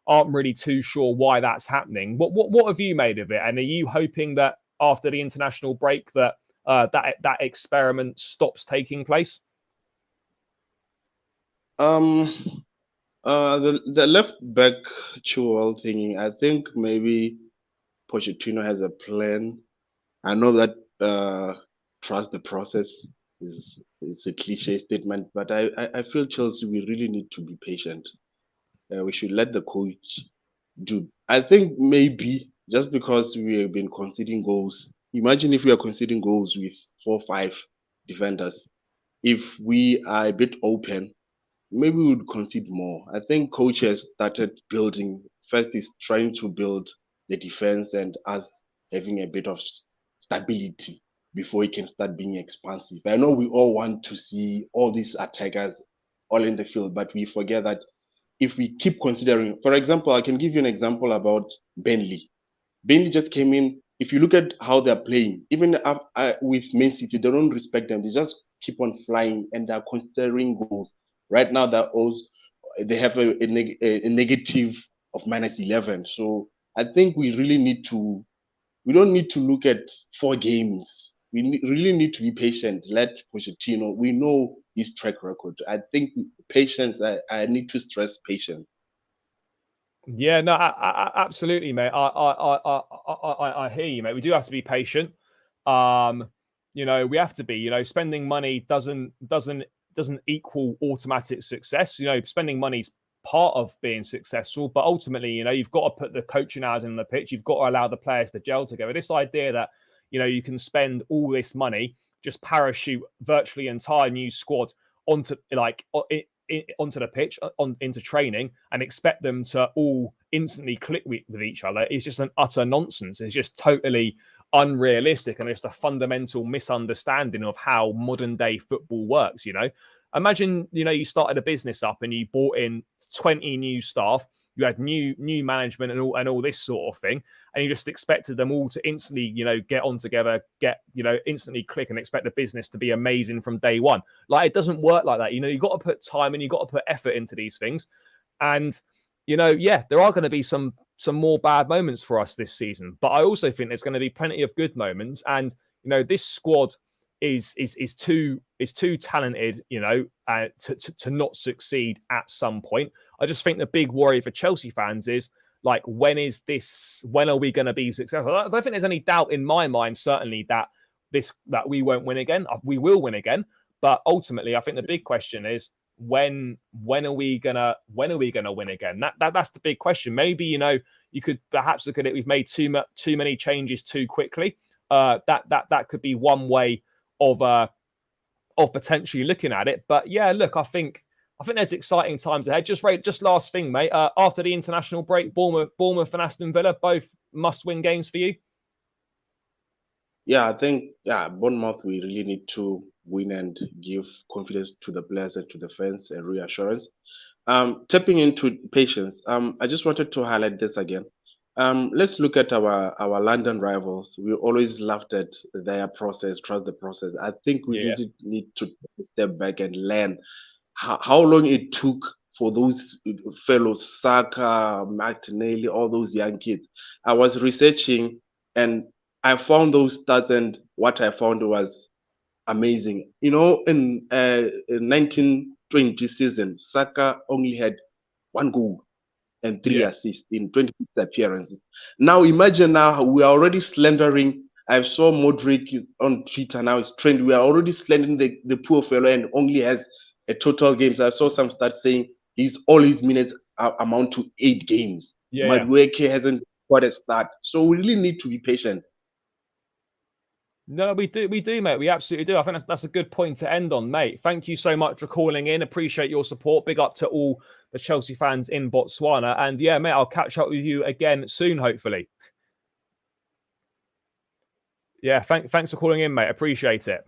aren't really too sure why that's happening. What have you made of it? And are you hoping that after the international break that that experiment stops taking place? The left back Chilwell thingy, I think maybe Pochettino has a plan. I know that trust the process is a cliche statement, but I feel Chelsea, we really need to be patient. We should let the coach do. I think maybe just because we have been conceding goals. Imagine if we are conceding goals with 4-5 defenders. If we are a bit open, maybe we would concede more. I think coach has started building. First, is trying to build the defense and us having a bit of stability before he can start being expansive. I know we all want to see all these attackers all in the field, but we forget that if we keep considering, for example, I can give you an example about Burnley. Burnley just came in. If you look at how they're playing, even with Man City, they don't respect them. They just keep on flying and they're considering goals. Right now, they have a negative of -11. So I think we really need to. We don't need to look at 4 games. We really need to be patient. Let Pochettino. We know his track record. I think patience. I need to stress patience. Yeah, no, absolutely, mate. I hear you, mate. We do have to be patient. You know, we have to be. You know, spending money doesn't equal automatic success. You know, spending money's part of being successful, but ultimately, you know, you've got to put the coaching hours in the pitch. You've got to allow the players to gel together. This idea that, you know, you can spend all this money, just parachute virtually entire new squad onto onto the pitch, into training, and expect them to all instantly click with each other is just an utter nonsense. It's just totally unrealistic, and it's a fundamental misunderstanding of how modern day football works. You know, imagine, you know, you started a business up and you brought in 20 new staff, you had new management and all this sort of thing, and you just expected them all to instantly, you know, get on together, instantly click, and expect the business to be amazing from day one. Like, it doesn't work like that. You know, you've got to put time and you've got to put effort into these things. And, you know, yeah, there are going to be some more bad moments for us this season, but I also think there's going to be plenty of good moments. And, you know, this squad is too talented, you know, to not succeed at some point. I just think the big worry for Chelsea fans is, like, when are we going to be successful? I don't think there's any doubt in my mind, certainly, that we won't win again. We will win again, but ultimately, I think the big question is, when are we gonna win again? That's the big question. Maybe, you know, you could perhaps look at it. We've made too many changes too quickly. That could be one way of potentially looking at it. But yeah, look, I think there's exciting times ahead. Just last thing, mate. After the international break, Bournemouth and Aston Villa, both must-win games for you. Yeah, I think Bournemouth, we really need to win and give confidence to the players and to the fans and reassurance. Tapping into patience, I just wanted to highlight this again. Let's look at our London rivals. We always laughed at their process, trust the process. I think we really need to step back and learn how long it took for those fellows, Saka, Martinelli, all those young kids. I was researching and I found those stats, and what I found was amazing. You know, in 1920 season, Saka only had 1 goal and 3 assists in 26 appearances. Now imagine, now we are already slandering. I saw Modric on Twitter now, it's trend. We are already slandering the poor fellow and only has a total games. I saw some stats saying all his minutes amount to 8 games. Madueke hasn't got a start. So we really need to be patient. No, we do, mate. We absolutely do. I think that's a good point to end on, mate. Thank you so much for calling in. Appreciate your support. Big up to all the Chelsea fans in Botswana. And yeah, mate, I'll catch up with you again soon, hopefully. Yeah, thanks for calling in, mate. Appreciate it.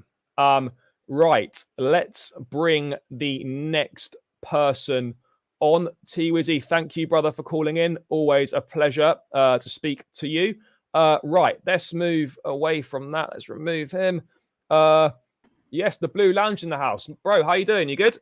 Right, let's bring the next person on. T-Wizzy, thank you, brother, for calling in. Always a pleasure to speak to you. Right, let's move away from that. Let's remove him. Yes, the Blue Lounge in the house. Bro, how you doing? You good?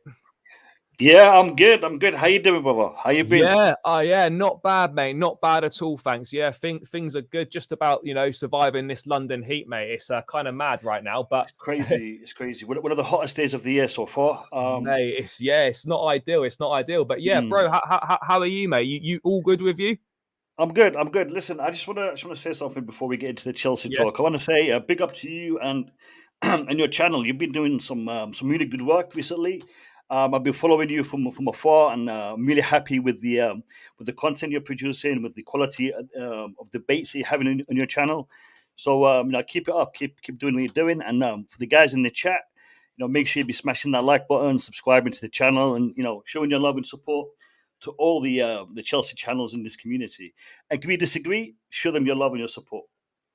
Yeah, I'm good. I'm good. How you doing, brother? How you been? Yeah, not bad, mate. Not bad at all, thanks. Yeah, things are good. Just about surviving this London heat, mate. It's kind of mad right now, but It's crazy. It's crazy. One of the hottest days of the year so far. mate, it's not ideal. It's not ideal, but yeah, mm, bro, how are you, mate? You all good with you? I'm good. I'm good. Listen, I just want to say something before we get into the Chelsea Yeah, talk. I want to say a big up to you and and your channel. You've been doing some really good work recently. I've been following you from afar, and I'm really happy with the content you're producing, with the quality of debates that you're having on your channel. So keep it up, keep doing what you're doing, and for the guys in the chat, make sure you be smashing that like button, subscribing to the channel, and showing your love and support to all the Chelsea channels in this community. Agree, disagree, show them your love and your support.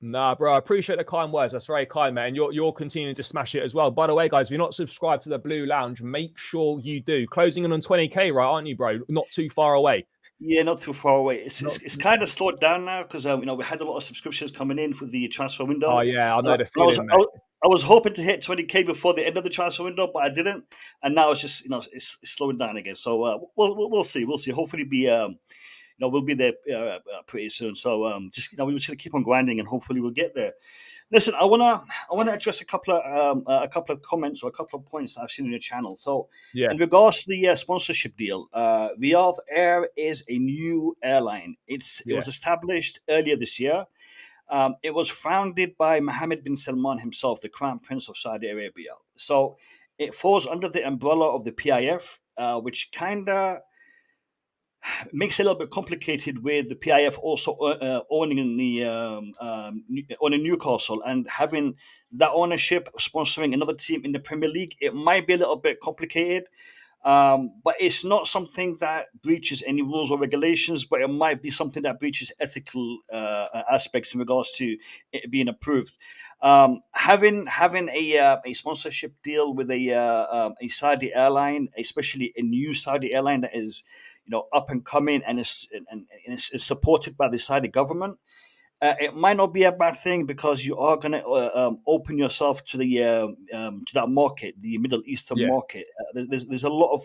nah, bro, I appreciate the kind words. That's very kind, man. You're continuing to smash it as well. By the way, guys, if you're not subscribed to the Blue Lounge, make sure you do. Closing in on 20k, right? Aren't you, bro? Not too far away. Yeah, not too far away. It's Not it's, it's kind of slowed down now because we had a lot of subscriptions coming in for the transfer window. Oh yeah, I And know the I was feeling, I mate. was, I was hoping to hit 20k before the end of the transfer window, but I didn't. And now it's just it's slowing down again. So we'll see. We'll see. Hopefully, we'll be there pretty soon. So we're just gonna keep on grinding, and hopefully we'll get there. Listen, I wanna address a couple of comments or a couple of points that I've seen on your channel. So, Yeah, in regards to the sponsorship deal, Riyadh Air is a new airline. It yeah, was established earlier this year. It was founded by Mohammed bin Salman himself, the Crown Prince of Saudi Arabia. So, it falls under the umbrella of the PIF, which kind of makes it a little bit complicated with the PIF also owning Newcastle and having that ownership sponsoring another team in the Premier League. It might be a little bit complicated, but it's not something that breaches any rules or regulations. But it might be something that breaches ethical aspects in regards to it being approved. Having a sponsorship deal with a Saudi airline, especially a new Saudi airline that is up and coming and is supported by the Saudi government. It might not be a bad thing because you are going to open yourself to that market, the Middle Eastern yeah, market. There's a lot of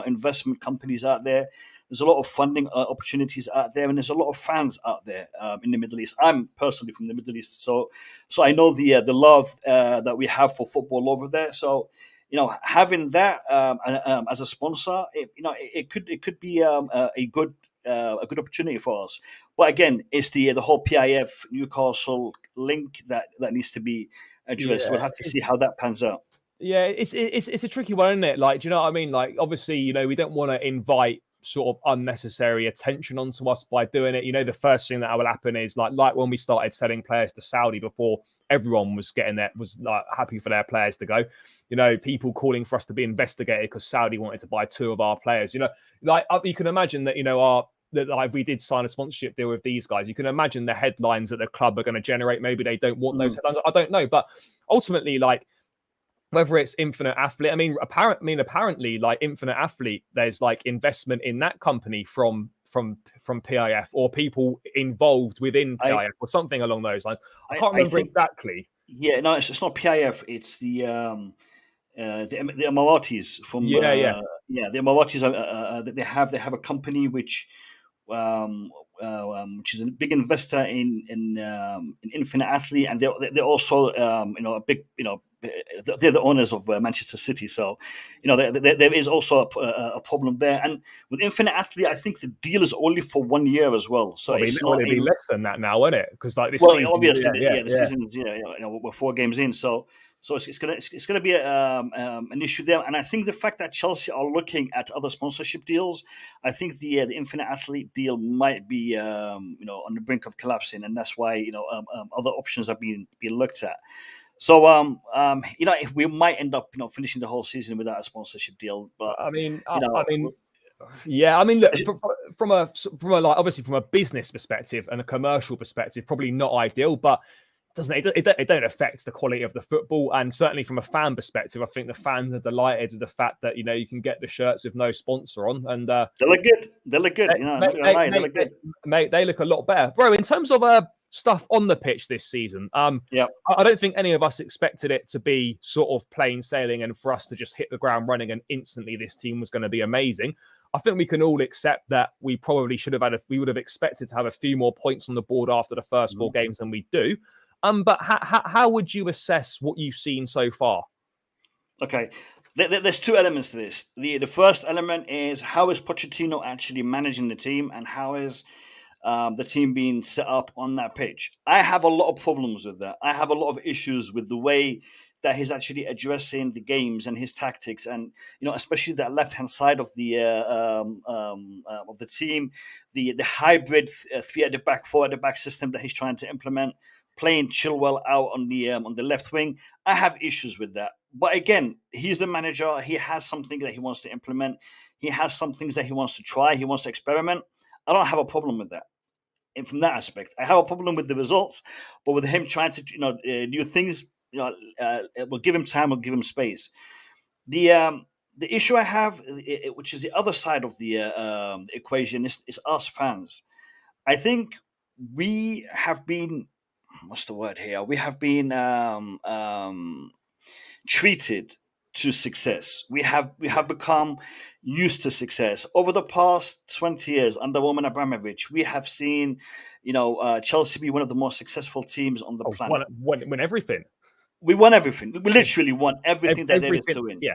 investment companies out there. There's a lot of funding opportunities out there, and there's a lot of fans out there in the Middle East. I'm personally from the Middle East, so I know the love that we have for football over there. So having that as a sponsor, it could be a good opportunity for us. But again, it's the whole PIF Newcastle link that needs to be addressed. We'll yeah. have to see how that pans out. Yeah, it's a tricky one, isn't it? Like, do you know what I mean? Like, obviously, we don't want to invite sort of unnecessary attention onto us by doing it. The first thing that will happen is like when we started selling players to Saudi before everyone was was like happy for their players to go. People calling for us to be investigated because Saudi wanted to buy 2 of our players. Like you can imagine that like we did sign a sponsorship deal with these guys. You can imagine the headlines that the club are going to generate. Maybe they don't want those headlines. I don't know, but ultimately, like, whether it's Infinite Athlete, apparently, like Infinite Athlete, there's like investment in that company from PIF or people involved within I PIF or something along those lines. I I, can't I remember think exactly. yeah, no, it's not PIF. It's the Emiratis from Yeah, the Emiratis. They have a company which is a big investor in Infinite Athlete, and they're also a big they're the owners of Manchester City. So there is also a problem there. And with Infinite Athlete, I think the deal is only for 1 year as well. So it's will not it a be less than that now, won't it? Because like this well, season, obviously, yeah, the yeah. season's we're 4 games in, so it's gonna be an issue there. And I think the fact that Chelsea are looking at other sponsorship deals, I think the Infinite Athlete deal might be on the brink of collapsing, and that's why other options are being looked at. So if we might end up finishing the whole season without a sponsorship deal, but I mean, you know. yeah. I mean, look, from a like obviously from a business perspective and a commercial perspective, probably not ideal, but it don't affect the quality of the football. And certainly from a fan perspective, I think the fans are delighted with the fact that you can get the shirts with no sponsor on, and They look good. They look good. I'm not gonna lie, they look good. mate, they look a lot better, bro. In terms of stuff on the pitch this season. Yeah. I don't think any of us expected it to be sort of plain sailing and for us to just hit the ground running and instantly this team was going to be amazing. I think we can all accept that we probably should have we would have expected to have a few more points on the board after the first 4 games than we do. But how would you assess what you've seen so far? Okay, there's 2 elements to this. The first element is how is Pochettino actually managing the team, and how is the team being set up on that pitch. I have a lot of problems with that. I have a lot of issues with the way that he's actually addressing the games and his tactics, and especially that left-hand side of the team, the hybrid 3 at the back, 4 at the back system that he's trying to implement, playing Chilwell out on the left wing. I have issues with that. But again, he's the manager. He has something that he wants to implement. He has some things that he wants to try. He wants to experiment. I don't have a problem with that. And from that aspect, I have a problem with the results, but with him trying to new things, we'll give him time, we'll give him space. The issue I have, which is the other side of the equation, is us fans. I think we have been, what's the word here? We have been treated to success. We have become used to success over the past 20 years under Roman Abramovich. We have seen, Chelsea be one of the most successful teams on the planet. Win everything. We won everything. We literally won everything that there is to win. Yeah.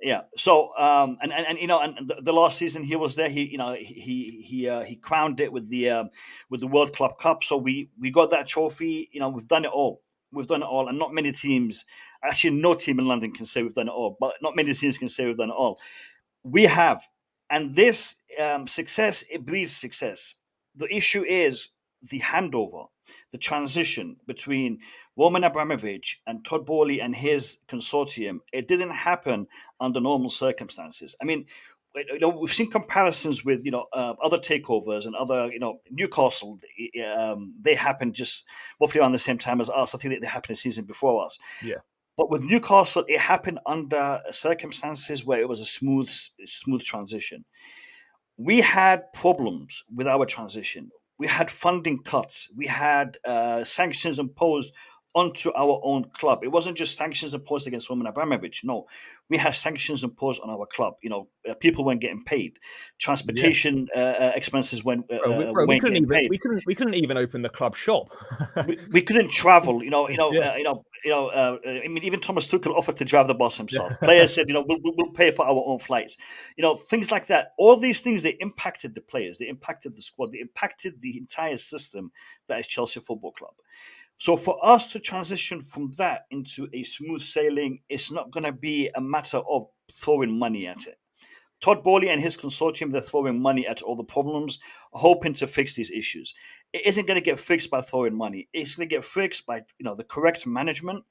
Yeah. So, and the last season he was there, he crowned it with the World Club Cup. So we got that trophy. We've done it all. We've done it all, and not many teams. Actually, no team in London can say we've done it all. But not many teams can say we've done it all. We have, and this success, it breeds success. The issue is the handover, the transition between Roman Abramovich and Todd Boehly and his consortium. It didn't happen under normal circumstances. I mean, we've seen comparisons with other takeovers and other Newcastle. They happened just roughly around the same time as us. I think they happened a season before us. Yeah. But with Newcastle, it happened under circumstances where it was a smooth transition. We had problems with our transition. We had funding cuts. We had sanctions imposed onto our own club. It wasn't just sanctions imposed against Roman Abramovich. No, we had sanctions imposed on our club. People weren't getting paid. Transportation expenses weren't getting paid. We couldn't even open the club shop. we couldn't travel. I mean, even Thomas Tuchel offered to drive the bus himself. Players said, we'll pay for our own flights. Things like that. All these things, they impacted the players. They impacted the squad. They impacted the entire system that is Chelsea Football Club. So for us to transition from that into a smooth sailing, it's not going to be a matter of throwing money at it. Todd Boehly and his consortium, they're throwing money at all the problems, hoping to fix these issues. It isn't going to get fixed by throwing money. It's going to get fixed by the correct management,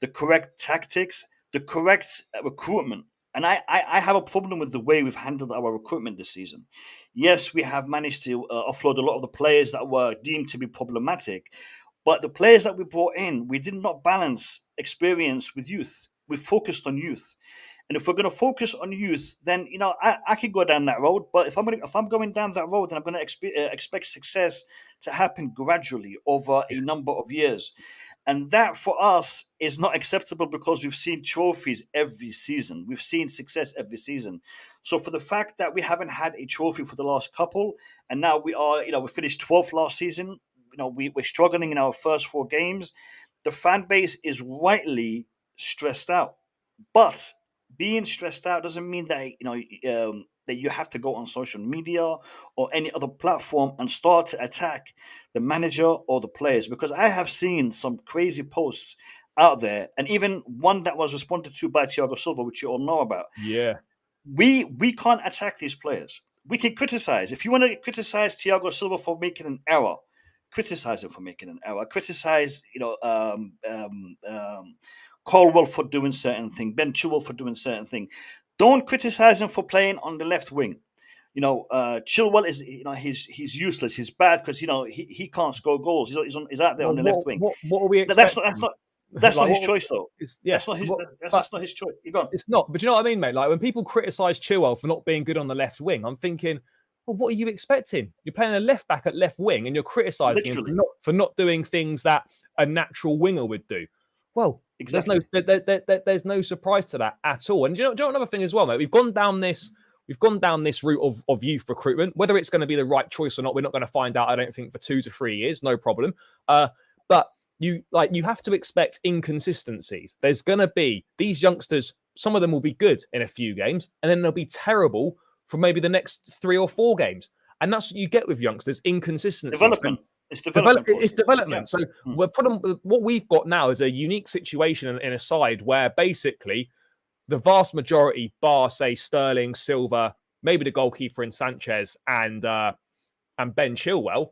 the correct tactics, the correct recruitment. And I have a problem with the way we've handled our recruitment this season. Yes, we have managed to offload a lot of the players that were deemed to be problematic. But the players that we brought in, we did not balance experience with youth. We focused on youth. And if we're going to focus on youth, then I could go down that road. But if I'm going down that road, then I'm going to expect success to happen gradually over a number of years. And that for us is not acceptable because we've seen trophies every season. We've seen success every season. So for the fact that we haven't had a trophy for the last couple, and now we finished 12th last season. We're struggling in our first 4 games. The fan base is rightly stressed out. But being stressed out doesn't mean that that you have to go on social media or any other platform and start to attack the manager or the players. Because I have seen some crazy posts out there, and even one that was responded to by Thiago Silva, which you all know about. Yeah, we can't attack these players. We can criticize. If you want to criticize Thiago Silva for making an error, criticize him for making an error. Criticize, Caldwell for doing certain thing, Ben Chilwell for doing certain thing. Don't criticize him for playing on the left wing. Chilwell is, he's useless. He's bad because he can't score goals. He's out there on the left wing. What are we expecting? That's not his choice, though. That's not his choice. You're gone. It's not. But you know what I mean, mate? Like when people criticize Chilwell for not being good on the left wing, I'm thinking, Well, what are you expecting? You're playing a left back at left wing, and you're criticising him Literally, for not doing things that a natural winger would do. Well, exactly. there's no surprise to that at all. And do you know another thing as well, mate? We've gone down this route of youth recruitment. Whether it's going to be the right choice or not, we're not going to find out. I don't think for 2 to 3 years, no problem. But you have to expect inconsistencies. There's going to be these youngsters. Some of them will be good in a few games, and then they'll be terrible for maybe the next 3 or 4 games. And that's what you get with youngsters, inconsistencies. Development. It's development. It's development. Yeah. So we're what we've got now is a unique situation in a side where basically the vast majority, bar say Sterling, Silva, maybe the goalkeeper in Sanchez and Ben Chilwell,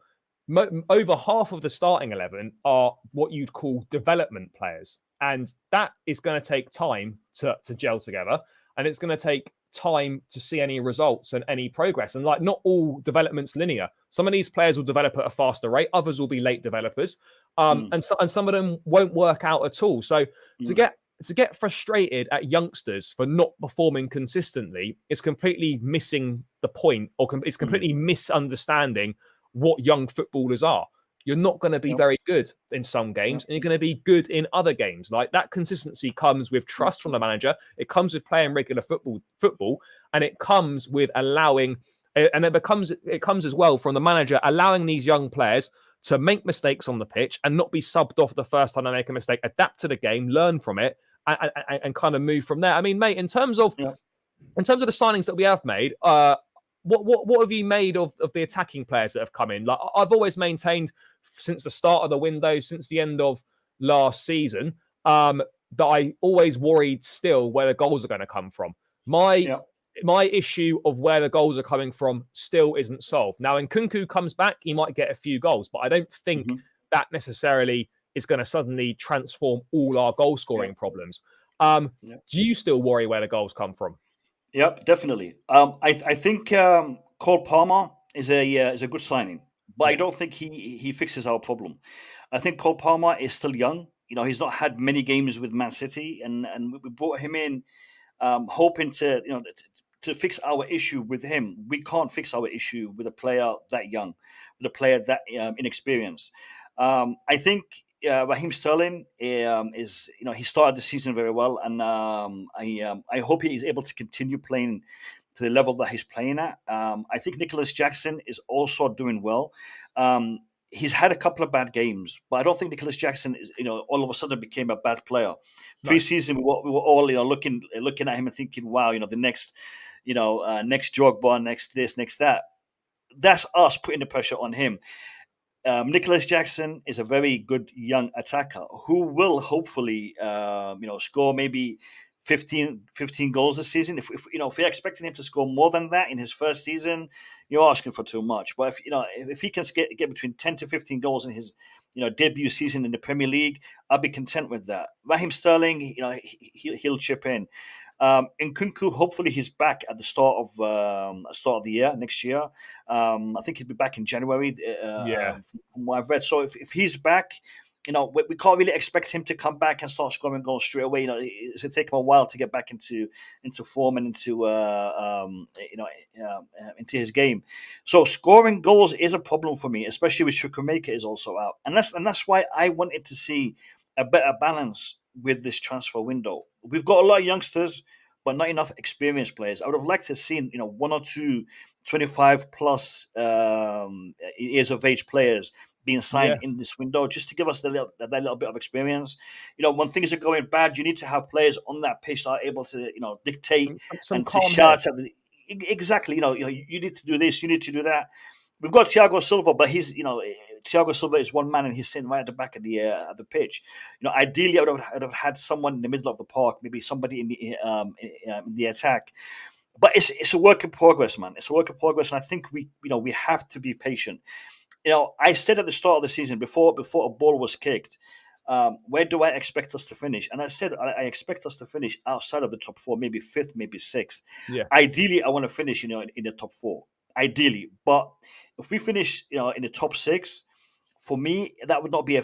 over half of the starting 11 are what you'd call development players. And that is going to take time to gel together. And it's going to take time to see any results and any progress. And like, not all development's linear. Some of these players will develop at a faster rate. Others will be late developers. And some of them won't work out at all. So to get frustrated at youngsters for not performing consistently is completely missing the point, or it's completely misunderstanding what young footballers are. You're not going to be very good in some games, and you're going to be good in other games. Like, that consistency comes with trust from the manager. It comes with playing regular football, and it comes with allowing, and it comes as well from the manager allowing these young players to make mistakes on the pitch and not be subbed off the first time they make a mistake. Adapt to the game, learn from it, and kind of move from there. I mean, mate, in terms of the signings that we have made, what have you made of the attacking players that have come in? Like, I've always maintained since the start of the window, since the end of last season, that I always worried still where the goals are going to come from. My issue of where the goals are coming from still isn't solved. Now, when Nkunku comes back, he might get a few goals, but I don't think that necessarily is going to suddenly transform all our goal scoring problems. Do you still worry where the goals come from? Yep, definitely. I think Cole Palmer is a good signing, but I don't think he fixes our problem. I think Cole Palmer is still young. You know, he's not had many games with Man City, and we brought him in hoping to fix our issue with him. We can't fix our issue with a player that young, with a player that inexperienced. I think Raheem Sterling is, he started the season very well, and I hope he is able to continue playing to the level that he's playing at. I think Nicholas Jackson is also doing well. He's had a couple of bad games, but I don't think Nicholas Jackson is, all of a sudden became a bad player. Pre-season, we were all, looking at him and thinking, wow, the next, next Drogba, next this, next that. That's us putting the pressure on him. Nicholas Jackson is a very good young attacker who will hopefully, score maybe 15 goals this season. If we're expecting him to score more than that in his first season, you're asking for too much. But if he can get between 10 to 15 goals in his debut season in the Premier League, I'll be content with that. Raheem Sterling, he'll chip in. Nkunku, hopefully he's back at the start of the year next year. I think he'll be back in January. From what I've read. So if he's back, we can't really expect him to come back and start scoring goals straight away. It's gonna take him a while to get back into form and into his game. So scoring goals is a problem for me, especially with Chukwuemeka is also out, and that's why I wanted to see a better balance with this transfer window. We've got a lot of youngsters, but not enough experienced players. I would have liked to have seen, one or two 25 plus years of age players being signed in this window, just to give us that little bit of experience. When things are going bad, you need to have players on that pitch that are able to, dictate and to shout at the, exactly. You need to do this, you need to do that. We've got Thiago Silva, but he's, Thiago Silva is one man and he's sitting right at the back of the pitch. Ideally, I would have had someone in the middle of the park, maybe somebody in the attack. But it's a work in progress, man. It's a work in progress, and I think we have to be patient. I said at the start of the season, before a ball was kicked, where do I expect us to finish? And I said I expect us to finish outside of the top 4, maybe 5th, maybe 6th. Yeah. Ideally, I want to finish, in the top 4. Ideally, but if we finish, in the top 6, for me, that would not be a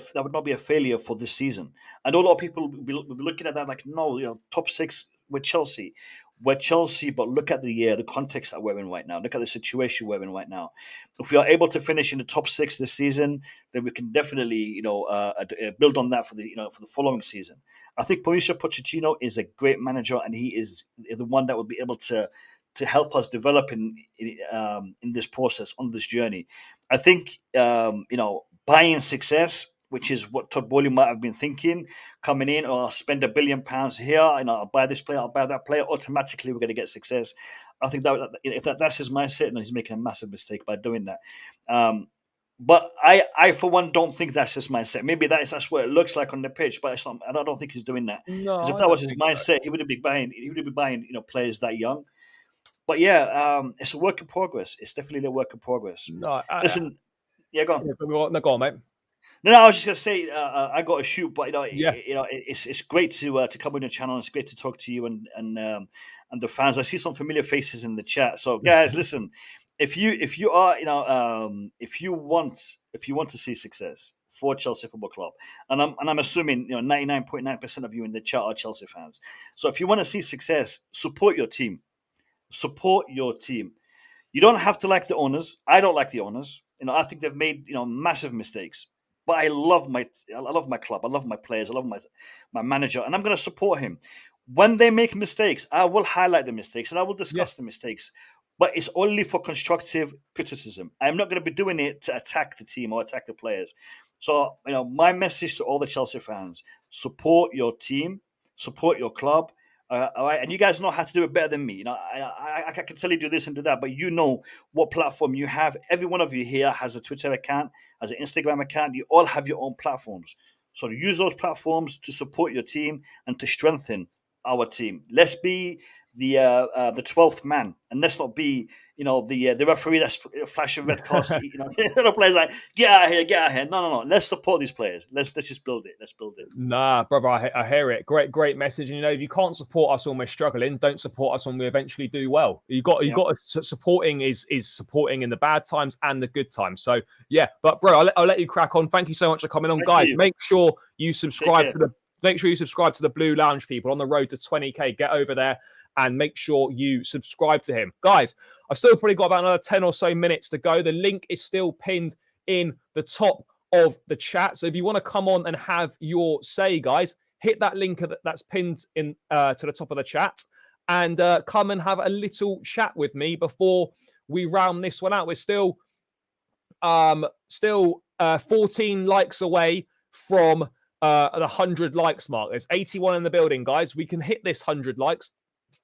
failure for this season. I know a lot of people will be looking at that like, no, top 6 with Chelsea. we're Chelsea, but look at the context that we're in right now. Look at the situation we're in right now. If we are able to finish in the top 6 this season, then we can definitely, build on that for the following season. I think Mauricio Pochettino is a great manager, and he is the one that will be able to help us develop in this process, on this journey. I think buying success, which is what Todd Bowley might have been thinking, coming in, or I'll spend £1 billion here, and I'll buy this player, I'll buy that player. Automatically, we're going to get success. I think that if that's his mindset, he's making a massive mistake by doing that. But I for one don't think that's his mindset. Maybe that's what it looks like on the pitch, but it's not, I don't think he's doing that. No, Because if I that don't was his think so. mindset, he wouldn't be buying. He wouldn't be buying players that young. But yeah, it's a work in progress. It's definitely a work in progress. No, Listen, yeah, go on. no, go on, mate. No, I was just gonna say I got to shoot, but Yeah. it's great to come on your channel. It's great to talk to you and the fans. I see some familiar faces in the chat. So guys, listen, if you are if you want to see success for Chelsea Football Club, and I'm assuming 99.9% of you in the chat are Chelsea fans. So if you want to see success, support your team. Support your team. You don't have to like the owners. I don't like the owners. I think they've made massive mistakes. But I love my club. I love my players. I love my manager, and I'm going to support him. When they make mistakes, I will highlight the mistakes and I will discuss the mistakes. But it's only for constructive criticism. I'm not going to be doing it to attack the team or attack the players. So my message to all the Chelsea fans: support your team, support your club. All right, and you guys know how to do it better than me. I can tell you do this and do that, but you know what platform you have. Every one of you here has a Twitter account, has an Instagram account. You all have your own platforms, so use those platforms to support your team and to strengthen our team. Let's be the 12th man, and let's not be the referee that's flashing red cards. The players like get out of here. No. Let's support these players. Let's just build it. Let's build it. Nah, brother, I hear it. Great message. And if you can't support us when we're struggling, don't support us when we eventually do well. You got to supporting is supporting in the bad times and the good times. So yeah, but bro, I'll let you crack on. Thank you so much for coming on, guys. Make sure you subscribe to the Blue Lounge, people, on the road to 20k. Get over there and make sure you subscribe to him. Guys, I've still probably got about another 10 or so minutes to go. The link is still pinned in the top of the chat. So if you want to come on and have your say, guys, hit that link that's pinned in to the top of the chat and come and have a little chat with me before we round this one out. We're still 14 likes away from the 100 likes mark. There's 81 in the building, guys. We can hit this 100 likes.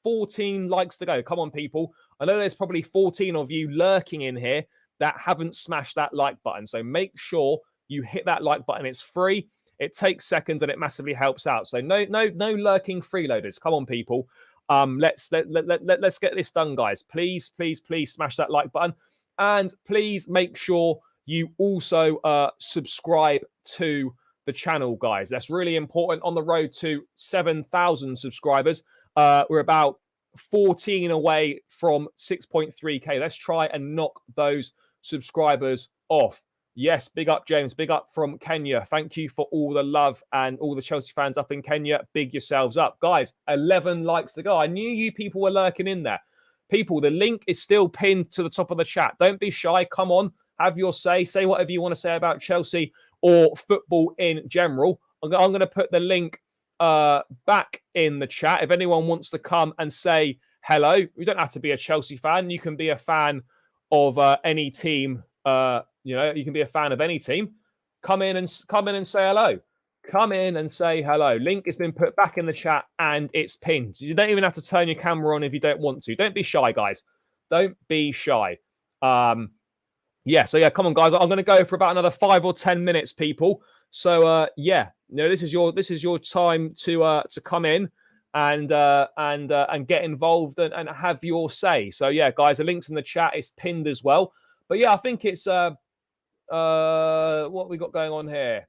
14 likes to go. Come on, people. I know there's probably 14 of you lurking in here that haven't smashed that like button. So make sure you hit that like button. It's free. It takes seconds and it massively helps out. So no lurking freeloaders. Come on, people. Let's get this done, guys. Please smash that like button. And please make sure you also subscribe to the channel, guys. That's really important. On the road to 7,000 subscribers. We're about 14 away from 6.3k. Let's try and knock those subscribers off. Yes, big up, James. Big up from Kenya. Thank you for all the love and all the Chelsea fans up in Kenya. Big yourselves up. Guys, 11 likes to go. I knew you people were lurking in there. People, the link is still pinned to the top of the chat. Don't be shy. Come on. Have your say. Say whatever you want to say about Chelsea or football in general. I'm going to put the link back in the chat. If anyone wants to come and say hello, you don't have to be a Chelsea fan. You can be a fan of any team. You can be a fan of any team. Come in and say hello. Come in and say hello. Link has been put back in the chat and it's pinned. You don't even have to turn your camera on if you don't want to. Don't be shy, guys. Don't be shy. Come on, guys. I'm going to go for about another 5 or 10 minutes, people. So this is your time to come in and get involved and have your say. So yeah, guys, the link's in the chat. It's pinned as well. But yeah, I think it's what we got going on here.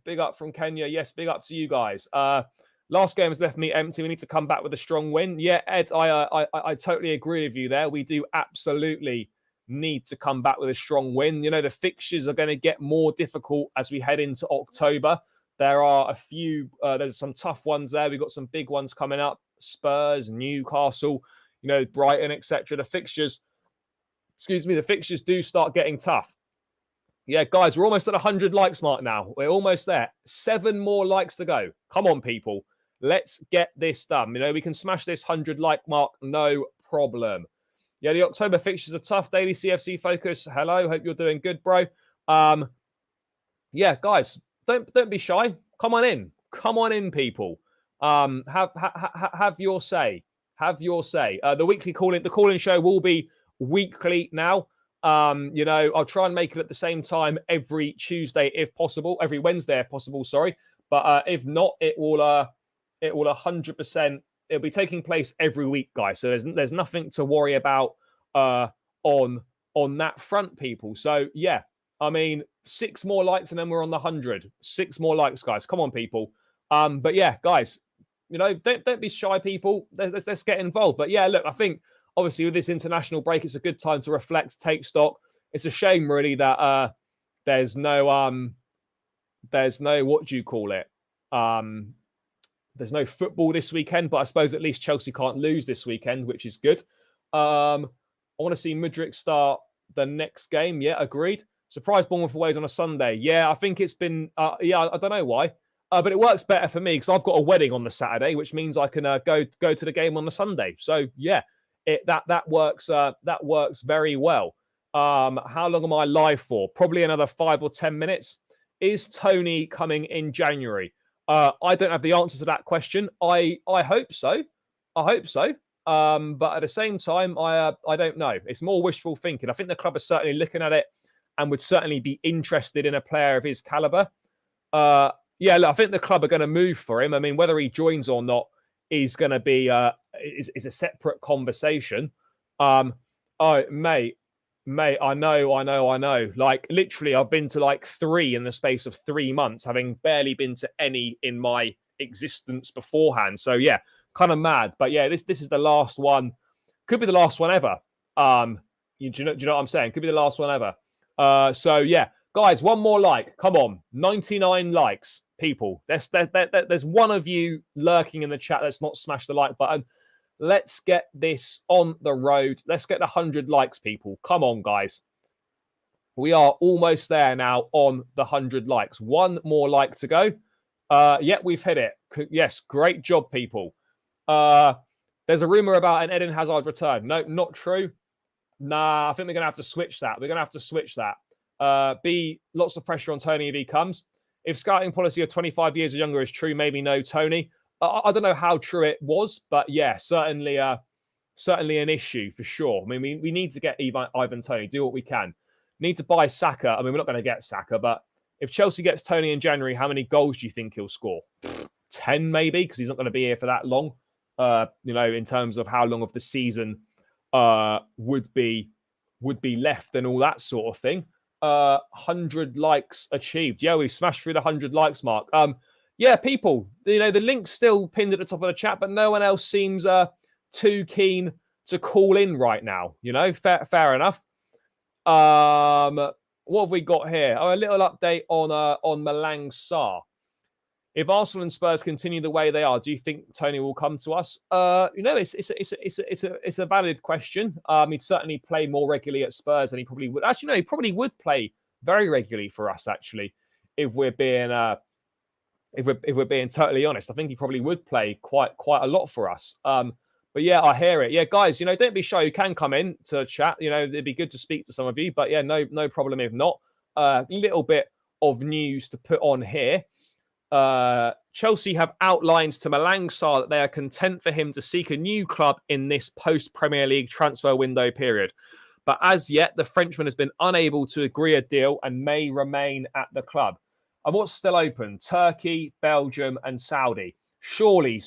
Big up from Kenya. Yes, big up to you guys. Last game has left me empty. We need to come back with a strong win. Yeah, Ed, I totally agree with you there. We do absolutely need to come back with a strong win. The fixtures are going to get more difficult as we head into October. there are a few. There's some tough ones there. We've got some big ones coming up: Spurs, Newcastle, Brighton, etc. The fixtures do start getting tough. Yeah, guys, we're almost at 100 likes mark now. We're almost there. 7 more likes to go. Come on, people. Let's get this done. We can smash this 100 like mark, no problem. Yeah, the October fixtures are tough. Daily CFC Focus. Hello, hope you're doing good, bro. Yeah, guys, don't be shy. Come on in. Come on in, people. Have your say. Have your say. The call-in show will be weekly now. I'll try and make it at the same time every Tuesday if possible, every Wednesday if possible. Sorry, but if not, it will 100%. It'll be taking place every week, guys. So there's nothing to worry about on that front, people. So yeah, I mean, 6 more likes and then we're on the 100. 6 more likes, guys. Come on, people. But yeah, guys, don't be shy, people. Let's get involved. But yeah, look, I think obviously with this international break, it's a good time to reflect, take stock. It's a shame, really, that there's no what do you call it? There's no football this weekend, but I suppose at least Chelsea can't lose this weekend, which is good. I want to see Mudryk start the next game. Yeah, agreed. Surprise Bournemouth away on a Sunday. Yeah, I think it's been. I don't know why, but it works better for me because I've got a wedding on the Saturday, which means I can go to the game on the Sunday. So yeah, that works. That works very well. How long am I live for? Probably another 5 or 10 minutes. Is Tony coming in January? I don't have the answer to that question. I hope so. I hope so. But at the same time, I don't know. It's more wishful thinking. I think the club is certainly looking at it and would certainly be interested in a player of his caliber. Yeah, look, I think the club are going to move for him. I mean, whether he joins or not is going to be is a separate conversation. Oh, mate, I know. Like, literally, I've been to like 3 in the space of 3 months, having barely been to any in my existence beforehand. So yeah, kind of mad. But yeah, this is the last one. Could be the last one ever. Do you know what I'm saying? Could be the last one ever. So yeah, guys, one more like. Come on, 99 likes, people. There's one of you lurking in the chat that's not smashed the like button. Let's get this on the road. Let's get the 100 likes, people. Come on, guys. We are almost there now on the 100 likes. 1 more like to go. Yeah, we've hit it. Yes, great job, people. There's a rumor about an Eden Hazard return. No, not true. Nah, I think we're going to have to switch that. We're going to have to switch that. B, lots of pressure on Tony if he comes. If scouting policy of 25 years or younger is true, maybe no Tony. I don't know how true it was, but yeah, certainly an issue for sure. I mean, we need to get Ivan Toney, do what we can. Need to buy Saka. I mean, we're not going to get Saka, but if Chelsea gets Toney in January, how many goals do you think he'll score? 10 maybe, because he's not going to be here for that long. In terms of how long of the season would be left and all that sort of thing. 100 likes achieved. Yeah, we've smashed through the 100 likes mark. Yeah, people, the link's still pinned at the top of the chat, but no one else seems too keen to call in right now. Fair enough. What have we got here? Oh, a little update on Malang Sarr. If Arsenal and Spurs continue the way they are, do you think Tony will come to us? It's a valid question. He'd certainly play more regularly at Spurs than he probably would. Actually, no, he probably would play very regularly for us. Actually, if we're being totally honest, I think he probably would play quite a lot for us. But yeah, I hear it. Yeah, guys, don't be shy. You can come in to chat. It'd be good to speak to some of you. But yeah, no problem if not. A little bit of news to put on here. Chelsea have outlined to Malang Sarr that they are content for him to seek a new club in this post-Premier League transfer window period. But as yet, the Frenchman has been unable to agree a deal and may remain at the club. And what's still open? Turkey, Belgium, and Saudi. Surely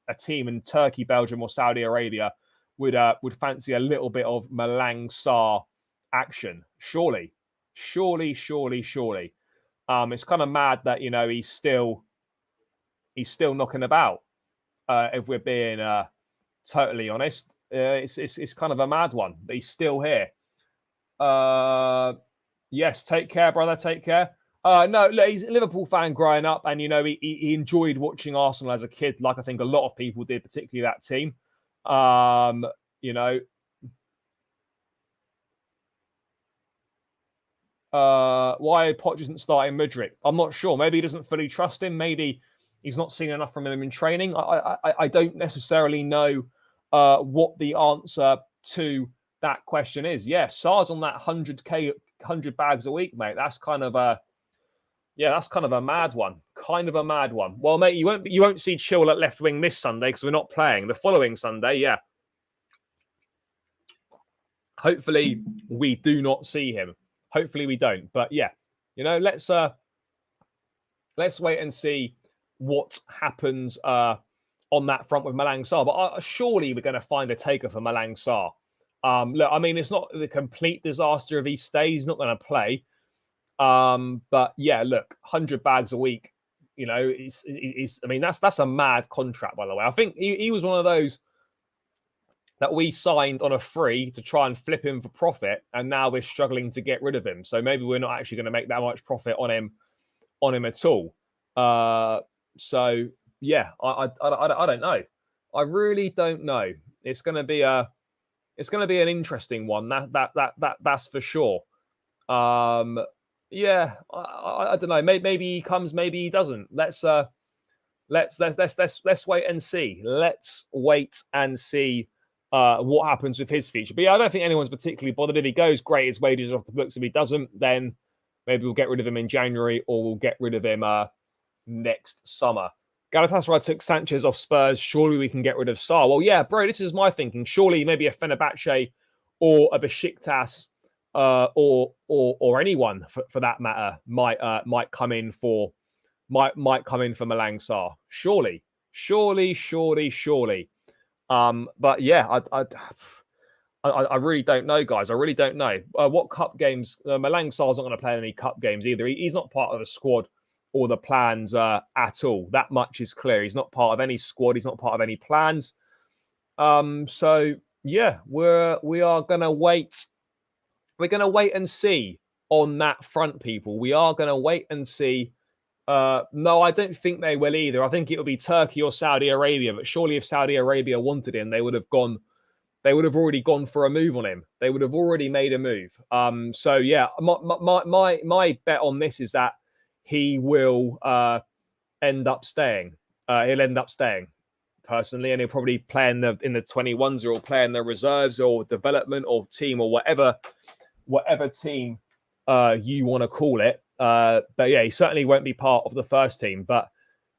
a team in Turkey, Belgium, or Saudi Arabia would fancy a little bit of Malang Sarr action. Surely. It's kind of mad that he's still knocking about. If we're being totally honest, it's kind of a mad one, but he's still here. Yes, take care, brother. Take care. No, look, he's a Liverpool fan growing up, and he enjoyed watching Arsenal as a kid, like I think a lot of people did, particularly that team. Why Poch isn't starting Mudryk? I'm not sure. Maybe he doesn't fully trust him. Maybe he's not seen enough from him in training. I don't necessarily know what the answer to that question is. Yeah, Sar's on that 100 bags a week, mate. That's kind of a mad one. Kind of a mad one. Well, mate, you won't see Chilwell at left wing this Sunday because we're not playing. The following Sunday, yeah. Hopefully we do not see him. Hopefully we don't. But yeah, let's wait and see what happens on that front with Malang Sarr. But surely we're going to find a taker for Malang Sarr. Look, I mean, it's not the complete disaster if he stays. He's not going to play. But yeah, look, 100 bags a week. I mean, that's a mad contract, by the way. I think he was one of those that we signed on a free to try and flip him for profit, and now we're struggling to get rid of him. So maybe we're not actually going to make that much profit on him at all. So yeah, I don't know. I really don't know. It's going to be an interesting one. That's for sure. Yeah, I don't know. Maybe he comes, maybe he doesn't. Let's wait and see. Let's wait and see what happens with his future. But yeah, I don't think anyone's particularly bothered. If he goes, great, his wages are off the books. If he doesn't, then maybe we'll get rid of him in January, or we'll get rid of him next summer. Galatasaray took Sanchez off Spurs. Surely we can get rid of Sarr. Well, yeah, bro, this is my thinking. Surely maybe a Fenerbahce or a Besiktas or anyone for that matter might come in for Malang Sarr. Surely. But yeah, I really don't know, guys. I really don't know. What cup games? Malang Sarr's not going to play any cup games either. He's not part of the squad or the plans at all. That much is clear. He's not part of any squad. He's not part of any plans. So yeah, we are going to wait. We're going to wait and see on that front, people. We are going to wait and see. No, I don't think they will either. I think it will be Turkey or Saudi Arabia. But surely, if Saudi Arabia wanted him, they would have gone. They would have already gone for a move on him. They would have already made a move. So yeah, my bet on this is that he will end up staying. He'll end up staying personally, and he'll probably play in the 21s or play in the reserves or development or team or whatever team you want to call it. But yeah, he certainly won't be part of the first team. But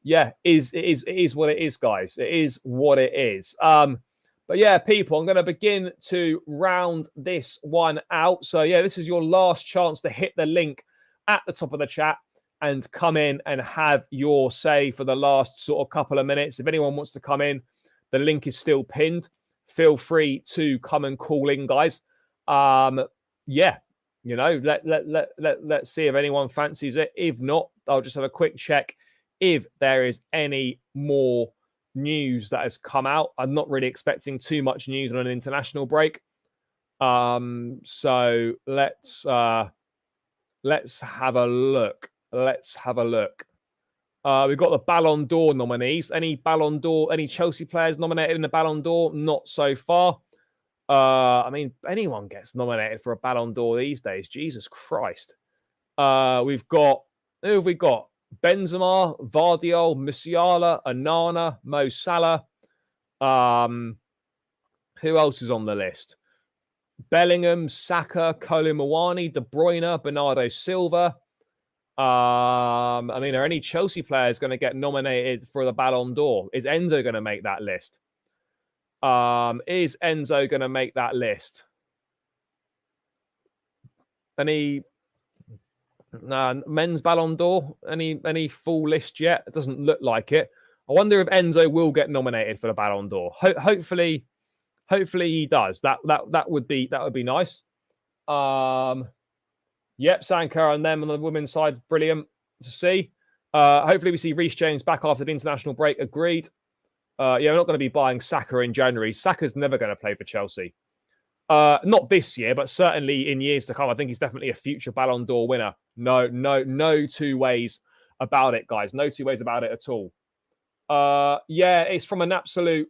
yeah, it is what it is, guys. It is what it is. But yeah, people, I'm going to begin to round this one out. So yeah, this is your last chance to hit the link at the top of the chat and come in and have your say for the last sort of couple of minutes. If anyone wants to come in, the link is still pinned. Feel free to come and call in, guys. Yeah, let's see if anyone fancies it. If not, I'll just have a quick check if there is any more news that has come out. I'm not really expecting too much news on an international break. So let's have a look. We've got the Ballon d'Or nominees. Any Chelsea players nominated in the Ballon d'Or? Not so far. I mean, anyone gets nominated for a Ballon d'Or these days. Jesus Christ. Who have we got? Benzema, Vardiol, Musiala, Onana, Mo Salah. Who else is on the list? Bellingham, Saka, Kolo Muani, De Bruyne, Bernardo Silva. I mean, are any Chelsea players going to get nominated for the Ballon d'Or? Is Enzo going to make that list? Any men's Ballon d'Or? Any full list yet? It doesn't look like it. I wonder if Enzo will get nominated for the Ballon d'Or. Hopefully he does. That would be nice. Yep, Sankar and them on the women's side, brilliant to see. Hopefully we see Reece James back after the international break. Agreed. Yeah, we're not going to be buying Saka in January. Saka's never going to play for Chelsea. Not this year, but certainly in years to come. I think he's definitely a future Ballon d'Or winner. No two ways about it, guys. No two ways about it at all. Yeah, it's from an absolute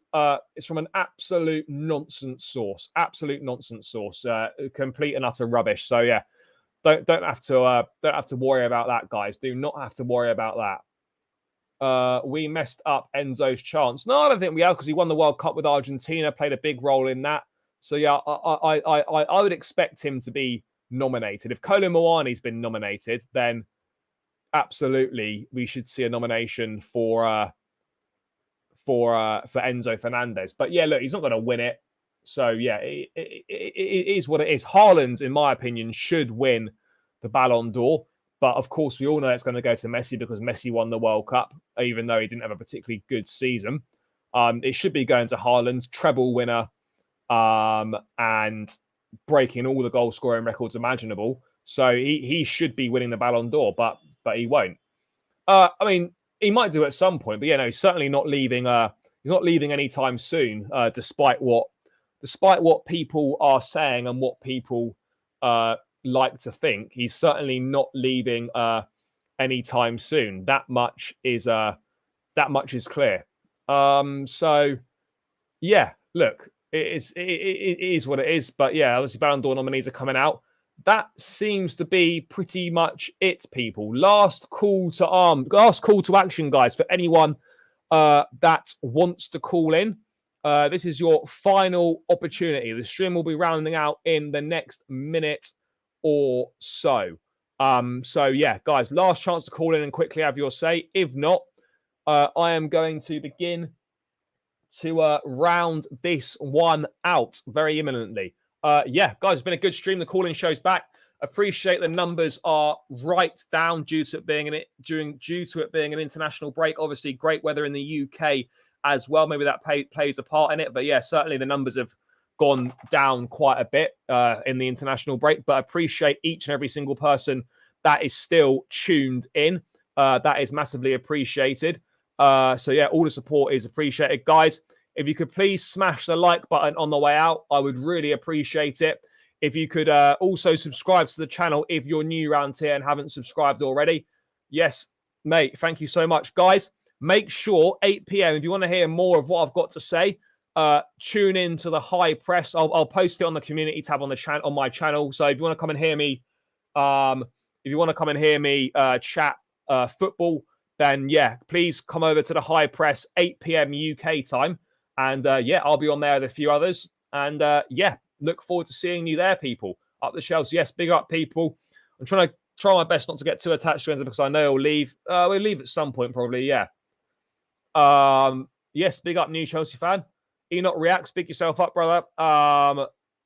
nonsense source. Absolute nonsense source. Complete and utter rubbish. So yeah, don't have to worry about that, guys. Do not have to worry about that. We messed up Enzo's chance. No, I don't think we have, because he won the World Cup with Argentina, played a big role in that. So yeah, I would expect him to be nominated. If Kolo Muani's been nominated, then absolutely we should see a nomination for Enzo Fernandez. But yeah, look, he's not going to win it. So yeah, it is what it is. Haaland, in my opinion, should win the Ballon d'Or. But of course, we all know it's going to go to Messi because Messi won the World Cup, even though he didn't have a particularly good season. It should be going to Haaland, treble winner, and breaking all the goal scoring records imaginable. So he should be winning the Ballon d'Or, but he won't. I mean, he might do at some point, but yeah, no, he's certainly not leaving. He's not leaving anytime soon, despite what people are saying and what people like to think. He's certainly not leaving anytime soon. That much is clear. So yeah, look, it is what it is. But yeah, obviously Ballon d'Or nominees are coming out. That seems to be pretty much it, people. Last call to action, guys, for anyone that wants to call in. This is your final opportunity. The stream will be rounding out in the next minute or so. So yeah, guys, last chance to call in and quickly have your say. If not, I am going to begin to round this one out very imminently. Yeah, guys, it's been a good stream. The call-in show's back. Appreciate the numbers are right down due to it being an international break. Obviously, great weather in the UK as well. Maybe that plays a part in it. But yeah, certainly the numbers have gone down quite a bit in the international break. But I appreciate each and every single person that is still tuned in. That is massively appreciated. So yeah, all the support is appreciated, guys. If you could please smash the like button on the way out, I would really appreciate it. If you could also subscribe to the channel if you're new around here and haven't subscribed already. Yes, mate, thank you so much. Guys, make sure 8 p.m. if you want to hear more of what I've got to say, tune in to the High Press. I'll post it on the community tab on my channel. So if you want to come and hear me, chat football, then yeah, please come over to the High Press 8 p.m. UK time. And yeah, I'll be on there with a few others. And yeah, look forward to seeing you there, people. Up the shelves. Yes, big up, people. I'm trying my best not to get too attached to Enzo because I know he'll leave. We'll leave at some point, probably, yeah. Yes, big up, new Chelsea fan. Enoch reacts, big yourself up, brother.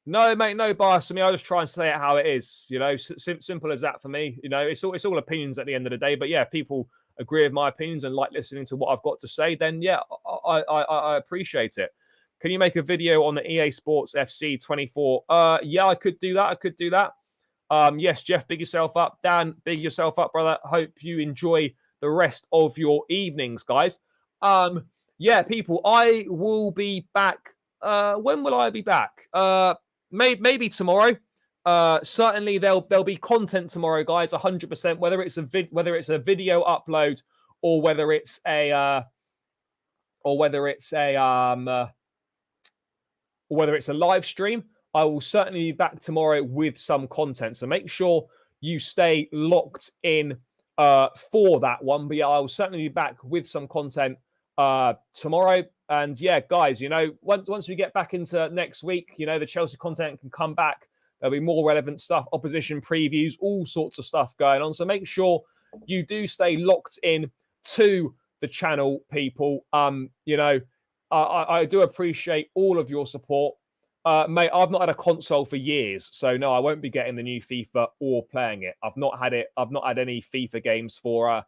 No, mate, no bias to me. I just try and say it how it is. You know, simple as that for me. You know, it's all opinions at the end of the day. But yeah, if people agree with my opinions and like listening to what I've got to say, then yeah, I appreciate it. Can you make a video on the EA Sports FC 24? Yeah, I could do that. Yes, Jeff, big yourself up. Dan, big yourself up, brother. Hope you enjoy the rest of your evenings, guys. Yeah, people, I will be back. When will I be back? Maybe tomorrow. Certainly there'll be content tomorrow, guys. 100%. Whether it's a video upload or whether it's a live stream, I will certainly be back tomorrow with some content. So make sure you stay locked in for that one. But yeah, I will certainly be back with some content tomorrow. And yeah, guys, you know, once we get back into next week, you know, the Chelsea content can come back. There'll be more relevant stuff, opposition previews, all sorts of stuff going on. So make sure you do stay locked in to the channel, people. You know, I do appreciate all of your support. Mate, I've not had a console for years, so no, I won't be getting the new FIFA or playing it. I've not had any FIFA games for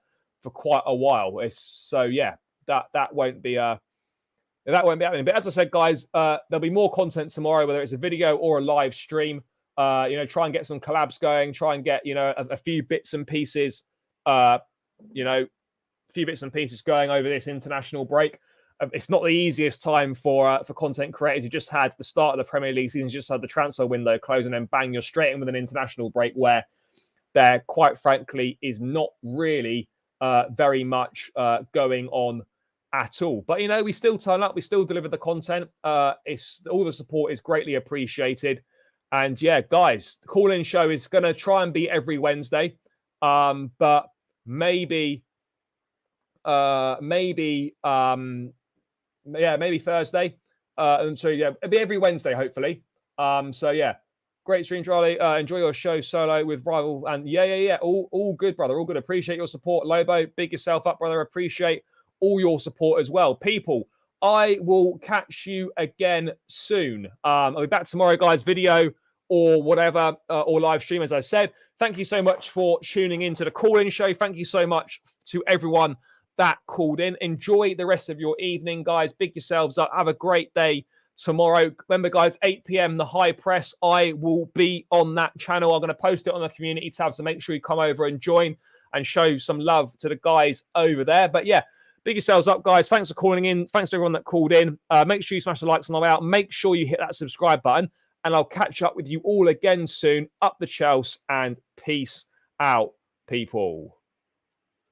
quite a while. So yeah, that won't be happening. But as I said, guys, there'll be more content tomorrow, whether it's a video or a live stream. You know, try and get some collabs going. Try and get, you know, a few bits and pieces. You know, a few bits and pieces going over this international break. it's not the easiest time for content creators. You just had the start of the Premier League season, just had the transfer window close, and then bang, you're straight in with an international break where there, quite frankly, is not really very much going on at all. But, you know, we still turn up, we still deliver the content. It's all the support is greatly appreciated. And yeah, guys, the call-in show is going to try and be every Wednesday, but maybe Thursday. And so yeah, it'll be every Wednesday, hopefully. So yeah, great stream, Charlie. Enjoy your show solo with Rival. And yeah. All good, brother. All good. Appreciate your support. Lobo, big yourself up, brother. Appreciate all your support as well. People, I will catch you again soon. I'll be back tomorrow, guys. Video or whatever, or live stream, as I said. Thank you so much for tuning into the call-in show. Thank you so much to everyone that called in. Enjoy the rest of your evening, guys. Big yourselves up. Have a great day tomorrow. Remember, guys, 8 p.m, the high press. I will be on that channel. I'm going to post it on the community tab, so make sure you come over and join and show some love to the guys over there. But yeah, big yourselves up, guys. Thanks for calling in. Thanks to everyone that called in. Make sure you smash the likes on the way out. Make sure you hit that subscribe button, and I'll catch up with you all again soon. Up the Chelsea, and peace out, people.